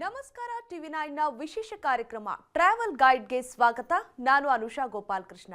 ನಮಸ್ಕಾರ ಟಿವಿ 9ನ ವಿಶೇಷ ಕಾರ್ಯಕ್ರಮ ಟ್ರಾವೆಲ್ ಗೈಡ್ಗೆ ಸ್ವಾಗತ. ನಾನು ಅನುಷಾ ಗೋಪಾಲ್ ಕೃಷ್ಣ.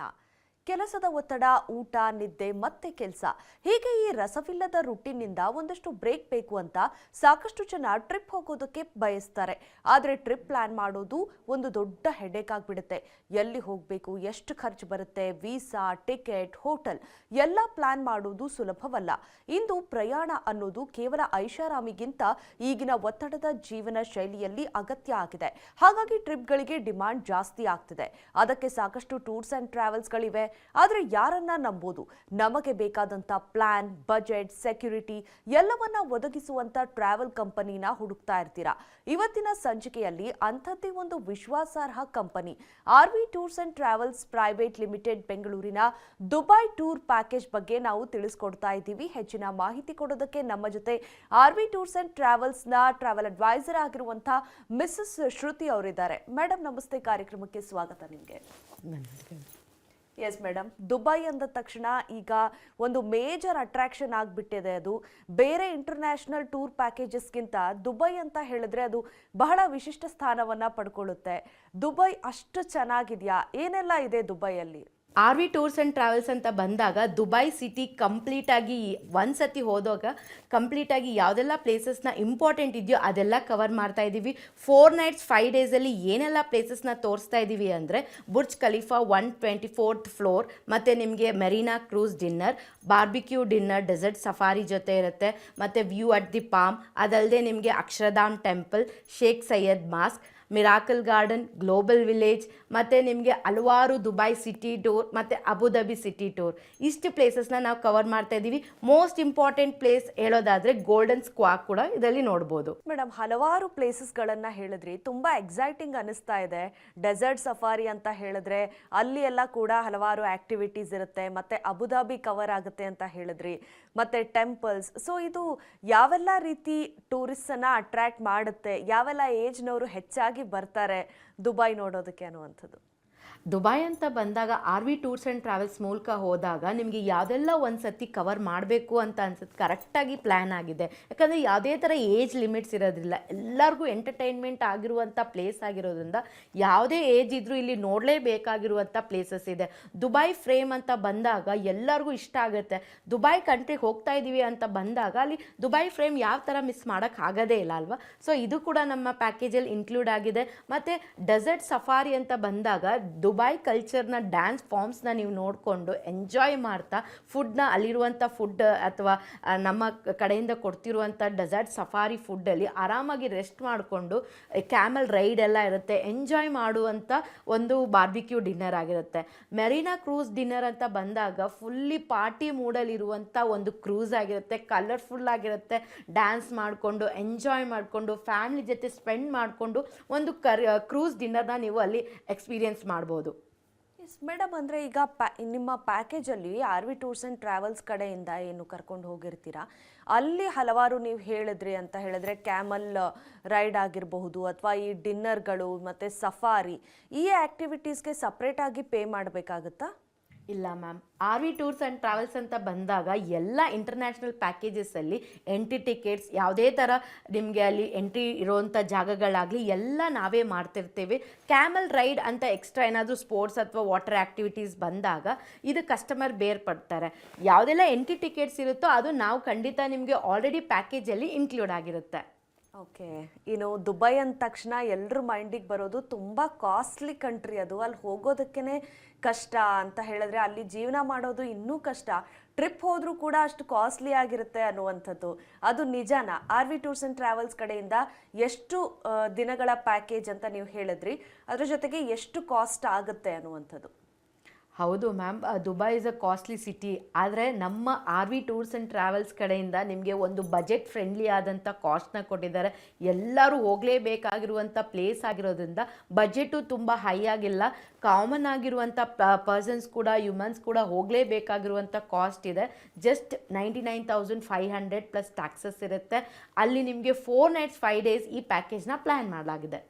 ಕೆಲಸದ ಒತ್ತಡ, ಊಟ, ನಿದ್ದೆ, ಮತ್ತೆ ಕೆಲಸ, ಹೀಗೆ ಈ ರಸವಿಲ್ಲದ ರುಟೀನ್ನಿಂದ ಒಂದಷ್ಟು ಬ್ರೇಕ್ ಬೇಕು ಅಂತ ಸಾಕಷ್ಟು ಜನ ಟ್ರಿಪ್ ಹೋಗೋದಕ್ಕೆ ಬಯಸ್ತಾರೆ. ಆದರೆ ಟ್ರಿಪ್ ಪ್ಲಾನ್ ಮಾಡೋದು ಒಂದು ದೊಡ್ಡ ಹೆಡೇಕ್ ಆಗಿಬಿಡುತ್ತೆ. ಎಲ್ಲಿ ಹೋಗಬೇಕು, ಎಷ್ಟು ಖರ್ಚು ಬರುತ್ತೆ, ವೀಸಾ, ಟಿಕೆಟ್, ಹೋಟೆಲ್ ಎಲ್ಲ ಪ್ಲಾನ್ ಮಾಡೋದು ಸುಲಭವಲ್ಲ. ಇಂದು ಪ್ರಯಾಣ ಅನ್ನೋದು ಕೇವಲ ಐಷಾರಾಮಿಗಿಂತ ಈಗಿನ ಒತ್ತಡದ ಜೀವನ ಶೈಲಿಯಲ್ಲಿ ಅಗತ್ಯ ಆಗಿದೆ. ಹಾಗಾಗಿ ಟ್ರಿಪ್ಗಳಿಗೆ ಡಿಮಾಂಡ್ ಜಾಸ್ತಿ ಆಗ್ತಿದೆ. ಅದಕ್ಕೆ ಸಾಕಷ್ಟು ಟೂರ್ಸ್ ಅಂಡ್ ಟ್ರಾವೆಲ್ಸ್ಗಳಿವೆ. ಆದರೆ ಯಾರನ್ನ ನಂಬೋದು? ನಮಗೆ ಬೇಕಾದಂತ ಪ್ಲಾನ್, ಬಜೆಟ್, ಸೆಕ್ಯೂರಿಟಿ ಎಲ್ಲವನ್ನ ಒದಗಿಸುವಂತ ಟ್ರಾವೆಲ್ ಕಂಪನಿನ ಹುಡುಕ್ತಾ ಇರ್ತೀರಾ. ಇವತ್ತಿನ ಸಂಚಿಕೆಯಲ್ಲಿ ಅಂಥದ್ದೇ ಒಂದು ವಿಶ್ವಾಸಾರ್ಹ company RV tours and travels private limited ಬೆಂಗಳೂರಿನ ದುಬೈ ಟೂರ್ ಪ್ಯಾಕೇಜ್ ಬಗ್ಗೆ ನಾವು ತಿಳಿಸ್ಕೊಡ್ತಾ ಇದ್ದೀವಿ. ಹೆಚ್ಚಿನ ಮಾಹಿತಿ ಕೊಡೋದಕ್ಕೆ ನಮ್ಮ ಜೊತೆ ಆರ್ವಿ ಟೂರ್ಸ್ ಅಂಡ್ ಟ್ರಾವೆಲ್ಸ್ ನ ಟ್ರಾವೆಲ್ ಅಡ್ವೈಸರ್ ಆಗಿರುವಂತಹ ಮಿಸಸ್ ಶ್ರುತಿ ಅವರಿದ್ದಾರೆ. ಮೇಡಮ್ ನಮಸ್ತೆ, ಕಾರ್ಯಕ್ರಮಕ್ಕೆ ಸ್ವಾಗತ ನಿಮಗೆ. ಎಸ್ ಮೇಡಮ್, ದುಬೈ ಅಂದ ತಕ್ಷಣ ಈಗ ಒಂದು ಮೇಜರ್ ಅಟ್ರಾಕ್ಷನ್ ಆಗಿಬಿಟ್ಟಿದೆ. ಅದು ಬೇರೆ ಇಂಟರ್ನ್ಯಾಷನಲ್ ಟೂರ್ ಪ್ಯಾಕೇಜಸ್ಗಿಂತ ದುಬೈ ಅಂತ ಹೇಳಿದ್ರೆ ಅದು ಬಹಳ ವಿಶಿಷ್ಟ ಸ್ಥಾನವನ್ನ ಪಡ್ಕೊಳ್ಳುತ್ತೆ. ದುಬೈ ಅಷ್ಟು ಚೆನ್ನಾಗಿದೆಯಾ? ಏನೆಲ್ಲ ಇದೆ ದುಬೈಯಲ್ಲಿ? ಆರ್ವಿ ಟೂರ್ಸ್ ಆ್ಯಂಡ್ ಟ್ರಾವೆಲ್ಸ್ ಅಂತ ಬಂದಾಗ ದುಬೈ ಸಿಟಿ ಕಂಪ್ಲೀಟಾಗಿ ಒಂದ್ಸತಿ ಹೋದಾಗ ಕಂಪ್ಲೀಟಾಗಿ ಯಾವುದೆಲ್ಲ ಪ್ಲೇಸಸ್ನ ಇಂಪಾರ್ಟೆಂಟ್ ಇದೆಯೋ ಅದೆಲ್ಲ ಕವರ್ ಮಾಡ್ತಾ ಇದ್ದೀವಿ. 4 nights 5 days ಏನೆಲ್ಲ ಪ್ಲೇಸಸ್ನ ತೋರಿಸ್ತಾ ಇದ್ದೀವಿ ಅಂದರೆ ಬುರ್ಜ್ ಖಲೀಫಾ 124th ಫ್ಲೋರ್, ಮತ್ತು ನಿಮಗೆ Marina cruise dinner, barbecue dinner, desert safari ಜೊತೆ ಇರುತ್ತೆ, ಮತ್ತು ವ್ಯೂ ಅಟ್ ದಿ ಪಾಮ್. ಅದಲ್ಲದೆ ನಿಮಗೆ Akshardham temple, Sheikh Zayed mosque, miracle garden, global village, ಮತ್ತು ನಿಮಗೆ ಹಲವಾರು ದುಬೈ ಸಿಟಿ ಟೂರ್ ಮತ್ತು ಅಬುದಾಬಿ ಸಿಟಿ ಟೂರ್, ಇಷ್ಟು ಪ್ಲೇಸಸ್ನ ನಾವು ಕವರ್ ಮಾಡ್ತಾ ಇದ್ದೀವಿ. ಮೋಸ್ಟ್ ಇಂಪಾರ್ಟೆಂಟ್ ಪ್ಲೇಸ್ ಹೇಳೋದಾದರೆ ಗೋಲ್ಡನ್ ಸ್ಕ್ವಾ ಕೂಡ ಇದರಲ್ಲಿ ನೋಡ್ಬೋದು. ಮೇಡಮ್, ಹಲವಾರು ಪ್ಲೇಸಸ್ಗಳನ್ನು ಹೇಳಿದ್ರಿ, ತುಂಬ ಎಕ್ಸೈಟಿಂಗ್ ಅನಿಸ್ತಾ ಇದೆ. ಡೆಸರ್ಟ್ ಸಫಾರಿ ಅಂತ ಹೇಳಿದ್ರೆ ಅಲ್ಲಿ ಎಲ್ಲ ಕೂಡ ಹಲವಾರು ಆಕ್ಟಿವಿಟೀಸ್ ಇರುತ್ತೆ, ಮತ್ತು ಅಬುದಾಬಿ ಕವರ್ ಆಗುತ್ತೆ ಅಂತ ಹೇಳಿದ್ರಿ, ಮತ್ತು ಟೆಂಪಲ್ಸ್. ಸೊ ಇದು ಯಾವೆಲ್ಲ ರೀತಿ ಟೂರಿಸ್ಟನ್ನು ಅಟ್ರ್ಯಾಕ್ಟ್ ಮಾಡುತ್ತೆ? ಯಾವೆಲ್ಲ ಏಜ್ನವರು ಹೆಚ್ಚಾಗಿ ಬರ್ತಾರೆ ದುಬೈ ನೋಡೋದಕ್ಕೆ ಅನ್ನುವಂಥದ್ದು? ದುಬೈ ಅಂತ ಬಂದಾಗ ಆರ್ವಿ ಟೂರ್ಸ್ ಆ್ಯಂಡ್ ಟ್ರಾವೆಲ್ಸ್ ಮೂಲಕ ಹೋದಾಗ ನಿಮಗೆ ಯಾವುದೆಲ್ಲ ಒಂದು ಸತಿ ಕವರ್ ಮಾಡಬೇಕು ಅಂತ ಅನ್ಸುತ್ತೆ, ಕರೆಕ್ಟಾಗಿ ಪ್ಲ್ಯಾನ್ ಆಗಿದೆ. ಯಾಕಂದರೆ ಯಾವುದೇ ಥರ ಏಜ್ ಲಿಮಿಟ್ಸ್ ಇರೋದಿಲ್ಲ, ಎಲ್ಲರಿಗೂ ಎಂಟರ್ಟೈನ್ಮೆಂಟ್ ಆಗಿರುವಂಥ ಪ್ಲೇಸ್ ಆಗಿರೋದ್ರಿಂದ ಯಾವುದೇ ಏಜ್ ಇದ್ದರೂ ಇಲ್ಲಿ ನೋಡಲೇಬೇಕಾಗಿರುವಂಥ ಪ್ಲೇಸಸ್ ಇದೆ. ದುಬೈ ಫ್ರೇಮ್ ಅಂತ ಬಂದಾಗ ಎಲ್ಲರಿಗೂ ಇಷ್ಟ ಆಗುತ್ತೆ. ದುಬೈ ಕಂಟ್ರಿಗೆ ಹೋಗ್ತಾ ಇದ್ದೀವಿ ಅಂತ ಬಂದಾಗ ಅಲ್ಲಿ ದುಬೈ ಫ್ರೇಮ್ ಯಾವ ಥರ ಮಿಸ್ ಮಾಡೋಕ್ಕಾಗೋದೇ ಇಲ್ಲ ಅಲ್ವಾ? ಸೊ ಇದು ಕೂಡ ನಮ್ಮ ಪ್ಯಾಕೇಜಲ್ಲಿ ಇನ್ಕ್ಲೂಡ್ ಆಗಿದೆ. ಮತ್ತು ಡೆಸರ್ಟ್ ಸಫಾರಿ ಅಂತ ಬಂದಾಗ ದುಬೈ ಕಲ್ಚರ್ನ ಡ್ಯಾನ್ಸ್ ಫಾರ್ಮ್ಸ್ನ ನೀವು ನೋಡಿಕೊಂಡು ಎಂಜಾಯ್ ಮಾಡ್ತಾ ಫುಡ್ನ, ಅಲ್ಲಿರುವಂಥ ಫುಡ್ ಅಥವಾ ನಮ್ಮ ಕಡೆಯಿಂದ ಕೊಡ್ತಿರುವಂಥ ಡೆಸರ್ಟ್ ಸಫಾರಿ ಫುಡ್ಡಲ್ಲಿ ಆರಾಮಾಗಿ ರೆಸ್ಟ್ ಮಾಡಿಕೊಂಡು ಕ್ಯಾಮಲ್ ರೈಡ್ ಎಲ್ಲ ಇರುತ್ತೆ, ಎಂಜಾಯ್ ಮಾಡುವಂಥ ಒಂದು ಬಾರ್ಬಿಕ್ಯೂ ಡಿನ್ನರ್ ಆಗಿರುತ್ತೆ. ಮೆರೀನಾ ಕ್ರೂಸ್ ಡಿನ್ನರ್ ಅಂತ ಬಂದಾಗ ಫುಲ್ಲಿ ಪಾರ್ಟಿ ಮೂಡಲ್ಲಿರುವಂಥ ಒಂದು ಕ್ರೂಸ್ ಆಗಿರುತ್ತೆ, ಕಲರ್ಫುಲ್ ಆಗಿರುತ್ತೆ. ಡ್ಯಾನ್ಸ್ ಮಾಡಿಕೊಂಡು ಎಂಜಾಯ್ ಮಾಡಿಕೊಂಡು ಫ್ಯಾಮಿಲಿ ಜೊತೆ ಸ್ಪೆಂಡ್ ಮಾಡಿಕೊಂಡು ಒಂದು ಕ್ರೂಸ್ ಡಿನ್ನರ್ನ ನೀವು ಅಲ್ಲಿ ಎಕ್ಸ್ಪೀರಿಯೆನ್ಸ್ ಮಾಡ್ಬೋದು. ಎಸ್ ಮೇಡಮ್, ಅಂದರೆ ಈಗ ನಿಮ್ಮ ಪ್ಯಾಕೇಜಲ್ಲಿ ಆರ್ವಿ ಟೂರ್ಸ್ ಆ್ಯಂಡ್ ಟ್ರಾವೆಲ್ಸ್ ಕಡೆಯಿಂದ ಏನು ಕರ್ಕೊಂಡು ಹೋಗಿರ್ತೀರಾ, ಅಲ್ಲಿ ಹಲವಾರು ನೀವು ಹೇಳಿದ್ರಿ ಅಂತ ಹೇಳಿದ್ರೆ ಕ್ಯಾಮಲ್ ರೈಡ್ ಆಗಿರಬಹುದು, ಅಥವಾ ಈ ಡಿನ್ನರ್ಗಳು ಮತ್ತು ಸಫಾರಿ, ಈ ಆ್ಯಕ್ಟಿವಿಟೀಸ್ಗೆ ಸಪ್ರೇಟಾಗಿ ಪೇ ಮಾಡಬೇಕಾಗುತ್ತಾ? ಇಲ್ಲ ma'am, RV tours and travels ಅಂತ ಬಂದಾಗ ಎಲ್ಲ ಇಂಟರ್ನ್ಯಾಷನಲ್ ಪ್ಯಾಕೇಜಸಲ್ಲಿ ಎಂಟ್ರಿ ಟಿಕೆಟ್ಸ್, ಯಾವುದೇ ಥರ ನಿಮಗೆ ಅಲ್ಲಿ ಎಂಟ್ರಿ ಇರೋವಂಥ ಜಾಗಗಳಾಗಲಿ ಎಲ್ಲ ನಾವೇ ಮಾಡ್ತಿರ್ತೇವೆ. ಕ್ಯಾಮಲ್ ರೈಡ್ ಅಂತ ಎಕ್ಸ್ಟ್ರಾ ಏನಾದರೂ ಸ್ಪೋರ್ಟ್ಸ್ ಅಥವಾ ವಾಟರ್ ಆ್ಯಕ್ಟಿವಿಟೀಸ್ ಬಂದಾಗ ಇದು ಕಸ್ಟಮರ್ ಬೇರ್ಪಡ್ತಾರೆ. ಯಾವುದೆಲ್ಲ ಎಂಟ್ರಿ ಟಿಕೆಟ್ಸ್ ಇರುತ್ತೋ ಅದು ನಾವು ಖಂಡಿತ ನಿಮಗೆ ಆಲ್ರೆಡಿ ಪ್ಯಾಕೇಜಲ್ಲಿ ಇನ್ಕ್ಲೂಡ್ ಆಗಿರುತ್ತೆ. ಓಕೆ, ಇನ್ನು ದುಬೈ ಅಂದ ತಕ್ಷಣ ಎಲ್ಲರ ಮೈಂಡಿಗೆ ಬರೋದು ತುಂಬ ಕಾಸ್ಟ್ಲಿ ಕಂಟ್ರಿ. ಅದು ಅಲ್ಲಿ ಹೋಗೋದಕ್ಕೇ ಕಷ್ಟ ಅಂತ ಹೇಳಿದ್ರೆ ಅಲ್ಲಿ ಜೀವನ ಮಾಡೋದು ಇನ್ನೂ ಕಷ್ಟ. ಟ್ರಿಪ್ ಹೋದರೂ ಕೂಡ ಅಷ್ಟು ಕಾಸ್ಟ್ಲಿ ಆಗಿರುತ್ತೆ ಅನ್ನುವಂಥದ್ದು, ಅದು ನಿಜಾನಾ? ಆರ್ವಿ ಟೂರ್ಸ್ ಆ್ಯಂಡ್ ಟ್ರಾವೆಲ್ಸ್ ಕಡೆಯಿಂದ ಎಷ್ಟು ದಿನಗಳ ಪ್ಯಾಕೇಜ್ ಅಂತ ನೀವು ಹೇಳಿದ್ರಿ, ಅದ್ರ ಜೊತೆಗೆ ಎಷ್ಟು ಕಾಸ್ಟ್ ಆಗುತ್ತೆ ಅನ್ನುವಂಥದ್ದು? ಹೌದು ma'am, Dubai is a costly city. ಆದರೆ ನಮ್ಮ ಆರ್ವಿ ಟೂರ್ಸ್ ಆ್ಯಂಡ್ ಟ್ರಾವೆಲ್ಸ್ ಕಡೆಯಿಂದ ನಿಮಗೆ ಒಂದು ಬಜೆಟ್ ಫ್ರೆಂಡ್ಲಿ ಆದಂಥ ಕಾಸ್ಟ್ನ ಕೊಟ್ಟಿದ್ದಾರೆ. ಎಲ್ಲರೂ ಹೋಗಲೇಬೇಕಾಗಿರುವಂಥ ಪ್ಲೇಸ್ ಆಗಿರೋದ್ರಿಂದ ಬಜೆಟು ತುಂಬ ಹೈ ಆಗಿಲ್ಲ. ಕಾಮನ್ ಆಗಿರುವಂಥ ಪರ್ಸನ್ಸ್ ಕೂಡ, ಹ್ಯೂಮನ್ಸ್ ಕೂಡ ಹೋಗಲೇಬೇಕಾಗಿರುವಂಥ ಕಾಸ್ಟ್ ಇದೆ. ಜಸ್ಟ್ 99,500 ಪ್ಲಸ್ ಟ್ಯಾಕ್ಸಸ್ ಇರುತ್ತೆ. ಅಲ್ಲಿ ನಿಮಗೆ 4 nights 5 days ಈ ಪ್ಯಾಕೇಜ್ನ ಪ್ಲ್ಯಾನ್ ಮಾಡಲಾಗಿದೆ.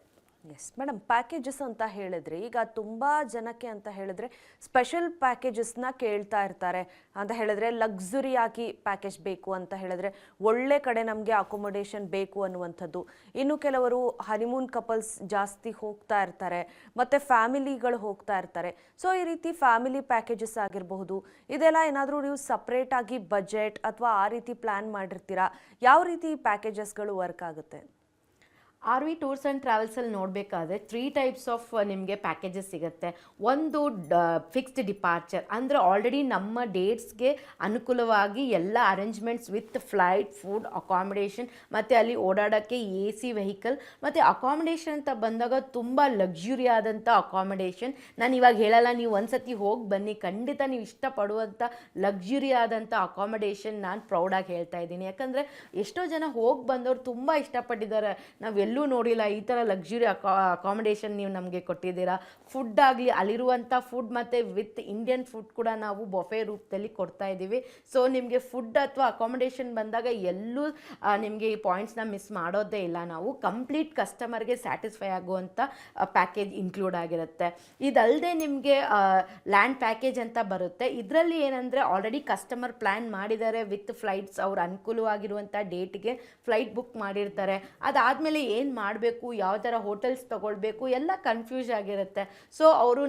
ಎಸ್ ಮೇಡಮ್, ಪ್ಯಾಕೇಜಸ್ ಅಂತ ಹೇಳಿದ್ರೆ ಈಗ ತುಂಬ ಜನಕ್ಕೆ ಅಂತ ಹೇಳಿದ್ರೆ ಸ್ಪೆಷಲ್ ಪ್ಯಾಕೇಜಸ್ನ ಕೇಳ್ತಾ ಇರ್ತಾರೆ. ಅಂತ ಹೇಳಿದ್ರೆ ಲಕ್ಸುರಿ ಆಗಿ ಪ್ಯಾಕೇಜ್ ಬೇಕು ಅಂತ ಹೇಳಿದ್ರೆ ಒಳ್ಳೆ ಕಡೆ ನಮಗೆ ಅಕೊಮೊಡೇಷನ್ ಬೇಕು ಅನ್ನುವಂಥದ್ದು. ಇನ್ನು ಕೆಲವರು ಹನಿಮೂನ್ ಕಪಲ್ಸ್ ಜಾಸ್ತಿ ಹೋಗ್ತಾ ಇರ್ತಾರೆ, ಮತ್ತು ಫ್ಯಾಮಿಲಿಗಳು ಹೋಗ್ತಾ ಇರ್ತಾರೆ. ಸೊ ಈ ರೀತಿ ಫ್ಯಾಮಿಲಿ ಪ್ಯಾಕೇಜಸ್ ಆಗಿರಬಹುದು, ಇದೆಲ್ಲ ಏನಾದರೂ ನೀವು ಸಪ್ರೇಟ್ ಆಗಿ ಬಜೆಟ್ ಅಥವಾ ಆ ರೀತಿ ಪ್ಲ್ಯಾನ್ ಮಾಡಿರ್ತೀರಾ? ಯಾವ ರೀತಿ ಪ್ಯಾಕೇಜಸ್ಗಳು ವರ್ಕ್ ಆಗುತ್ತೆ? ಆರ್ ವಿ ಟೂರ್ಸ್ ಆ್ಯಂಡ್ ಟ್ರಾವೆಲ್ಸಲ್ಲಿ ನೋಡಬೇಕಾದ್ರೆ 3 ಟೈಪ್ಸ್ ಆಫ್ ನಿಮಗೆ ಪ್ಯಾಕೇಜಸ್ ಸಿಗುತ್ತೆ. ಒಂದು ಫಿಕ್ಸ್ಡ್ ಡಿಪಾರ್ಚರ್, ಅಂದರೆ ಆಲ್ರೆಡಿ ನಮ್ಮ ಡೇಟ್ಸ್ಗೆ ಅನುಕೂಲವಾಗಿ ಎಲ್ಲ arrangements with flight, food, accommodation, ಮತ್ತು ಅಲ್ಲಿ ಓಡಾಡೋಕ್ಕೆ AC ವೆಹಿಕಲ್, ಮತ್ತು ಅಕಾಮಿಡೇಷನ್ ಅಂತ ಬಂದಾಗ ತುಂಬ ಲಕ್ಸುರಿ ಆದಂಥ ಅಕಾಮಿಡೇಷನ್. ನಾನು ಇವಾಗ ಹೇಳಲ್ಲ, ನೀವು ಒಂದ್ಸತಿ ಹೋಗಿ ಬನ್ನಿ, ಖಂಡಿತ ನೀವು ಇಷ್ಟಪಡುವಂಥ ಲಕ್ಸುರಿ ಆದಂಥ ಅಕಾಮಿಡೇಷನ್ ನಾನು ಪ್ರೌಡಾಗಿ ಹೇಳ್ತಾ ಇದ್ದೀನಿ. ಯಾಕಂದರೆ ಎಷ್ಟೋ ಜನ ಹೋಗಿ ಬಂದವರು ತುಂಬ ಇಷ್ಟಪಟ್ಟಿದ್ದಾರೆ. ನಾವು ಎಲ್ಲೂ ನೋಡಿಲ್ಲ ಈ ಥರ ಲಕ್ಸುರಿ ಅಕಾಮಿಡೇಷನ್ ನೀವು ನಮಗೆ ಕೊಟ್ಟಿದ್ದೀರಾ. ಫುಡ್ ಆಗಲಿ, ಅಲ್ಲಿರುವಂಥ ಫುಡ್ ಮತ್ತು ವಿತ್ ಇಂಡಿಯನ್ ಫುಡ್ ಕೂಡ ನಾವು ಬೊಫೆ ರೂಪದಲ್ಲಿ ಕೊಡ್ತಾ ಇದ್ದೀವಿ. ಸೊ ನಿಮಗೆ ಫುಡ್ ಅಥವಾ ಅಕಾಮಿಡೇಷನ್ ಬಂದಾಗ ಎಲ್ಲೂ ನಿಮಗೆ ಈ ಪಾಯಿಂಟ್ಸ್ನ ಮಿಸ್ ಮಾಡೋದೇ ಇಲ್ಲ. ನಾವು ಕಂಪ್ಲೀಟ್ ಕಸ್ಟಮರ್ಗೆ ಸ್ಯಾಟಿಸ್ಫೈ ಆಗುವಂಥ ಪ್ಯಾಕೇಜ್ ಇನ್ಕ್ಲೂಡ್ ಆಗಿರುತ್ತೆ. ಇದಲ್ಲದೆ ನಿಮಗೆ ಲ್ಯಾಂಡ್ ಪ್ಯಾಕೇಜ್ ಅಂತ ಬರುತ್ತೆ. ಇದರಲ್ಲಿ ಏನಂದರೆ ಆಲ್ರೆಡಿ ಕಸ್ಟಮರ್ ಪ್ಲ್ಯಾನ್ ಮಾಡಿದ್ದಾರೆ ವಿತ್ ಫ್ಲೈಟ್ಸ್, ಅವ್ರ ಅನುಕೂಲವಾಗಿರುವಂಥ ಡೇಟ್ಗೆ ಫ್ಲೈಟ್ ಬುಕ್ ಮಾಡಿರ್ತಾರೆ. ಅದಾದಮೇಲೆ ಏನು ಮಾಡಬೇಕು, ಯಾವ ಥರ ಹೋಟೆಲ್ಸ್ ತೊಗೊಳ್ಬೇಕು ಎಲ್ಲ ಕನ್ಫ್ಯೂಸ್ ಆಗಿರುತ್ತೆ. ಸೊ ಅವರು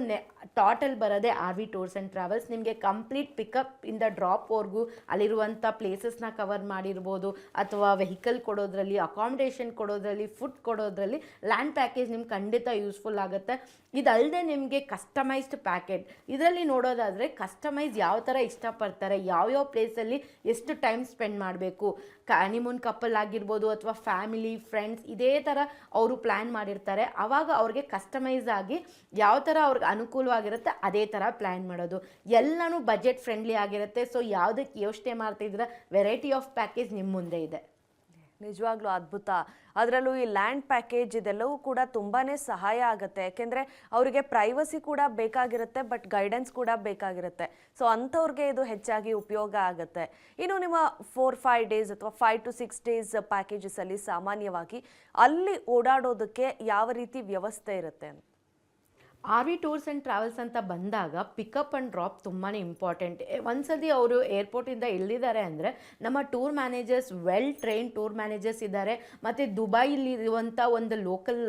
ಟೋಟಲ್ ಬರೋದೇ R V tours and travels. ನಿಮಗೆ ಕಂಪ್ಲೀಟ್ ಪಿಕಪ್ ಇಂದ ಡ್ರಾಪ್ವರೆಗೂ ಅಲ್ಲಿರುವಂಥ ಪ್ಲೇಸಸ್ನ ಕವರ್ ಮಾಡಿರ್ಬೋದು, ಅಥವಾ ವೆಹಿಕಲ್ ಕೊಡೋದ್ರಲ್ಲಿ, ಅಕಾಮಿಡೇಷನ್ ಕೊಡೋದ್ರಲ್ಲಿ, ಫುಡ್ ಕೊಡೋದ್ರಲ್ಲಿ ಲ್ಯಾಂಡ್ ಪ್ಯಾಕೇಜ್ ನಿಮ್ಗೆ ಖಂಡಿತ ಯೂಸ್ಫುಲ್ ಆಗುತ್ತೆ. ಇದಲ್ಲದೆ ನಿಮಗೆ ಕಸ್ಟಮೈಸ್ಡ್ ಪ್ಯಾಕೇಜ್, ಇದರಲ್ಲಿ ನೋಡೋದಾದರೆ ಕಸ್ಟಮೈಸ್ ಯಾವ ಥರ ಇಷ್ಟಪಡ್ತಾರೆ, ಯಾವ್ಯಾವ ಪ್ಲೇಸಲ್ಲಿ ಎಷ್ಟು ಟೈಮ್ ಸ್ಪೆಂಡ್ ಮಾಡಬೇಕು, ಹನಿಮೂನ್ ಕಪಲ್ ಆಗಿರ್ಬೋದು ಅಥವಾ ಫ್ಯಾಮಿಲಿ ಫ್ರೆಂಡ್ಸ್, ಇದೇ ಥರ ಅವರು ಪ್ಲ್ಯಾನ್ ಮಾಡಿರ್ತಾರೆ. ಆವಾಗ ಅವ್ರಿಗೆ ಕಸ್ಟಮೈಸ್ ಆಗಿ ಯಾವ ಥರ ಅವ್ರಿಗೆ ಅನುಕೂಲವಾಗಿರುತ್ತೆ ಅದೇ ಥರ ಪ್ಲ್ಯಾನ್ ಮಾಡೋದು. ಎಲ್ಲನೂ ಬಜೆಟ್ ಫ್ರೆಂಡ್ಲಿ ಆಗಿರುತ್ತೆ. ಸೊ ಯಾವುದಕ್ಕೆ ಯೋಚನೆ ಮಾಡ್ತಿದ್ದೀರಾ, ವೆರೈಟಿ ಆಫ್ ಪ್ಯಾಕೇಜ್ ನಿಮ್ಮ ಮುಂದೆ ಇದೆ. ನಿಜವಾಗ್ಲೂ ಅದ್ಭುತ. ಅದರಲ್ಲೂ ಈ ಲ್ಯಾಂಡ್ ಪ್ಯಾಕೇಜ್ ಇದೆಲ್ಲವೂ ಕೂಡ ತುಂಬಾ ಸಹಾಯ ಆಗುತ್ತೆ. ಯಾಕೆಂದರೆ ಅವರಿಗೆ ಪ್ರೈವಸಿ ಕೂಡ ಬೇಕಾಗಿರುತ್ತೆ, ಬಟ್ ಗೈಡೆನ್ಸ್ ಕೂಡ ಬೇಕಾಗಿರುತ್ತೆ. ಸೊ ಅಂಥವ್ರಿಗೆ ಇದು ಹೆಚ್ಚಾಗಿ ಉಪಯೋಗ ಆಗುತ್ತೆ. ಇನ್ನು ನಿಮ್ಮ 4-5 ಡೇಸ್ ಅಥವಾ 5 to 6 ಡೇಸ್ ಪ್ಯಾಕೇಜಸಲ್ಲಿ ಸಾಮಾನ್ಯವಾಗಿ ಅಲ್ಲಿ ಓಡಾಡೋದಕ್ಕೆ ಯಾವ ರೀತಿ ವ್ಯವಸ್ಥೆ ಇರುತ್ತೆ? R V tours and travels ಅಂತ ಬಂದಾಗ ಪಿಕಪ್ ಆ್ಯಂಡ್ ಡ್ರಾಪ್ ತುಂಬಾ ಇಂಪಾರ್ಟೆಂಟ್. ಒಂದ್ಸತಿ ಅವರು ಏರ್ಪೋರ್ಟಿಂದ ಇಲ್ಲಿದ್ದಾರೆ ಅಂದರೆ ನಮ್ಮ tour managers, well train tour managers ಇದ್ದಾರೆ, ಮತ್ತು ದುಬೈಲಿರುವಂಥ ಒಂದು ಲೋಕಲ್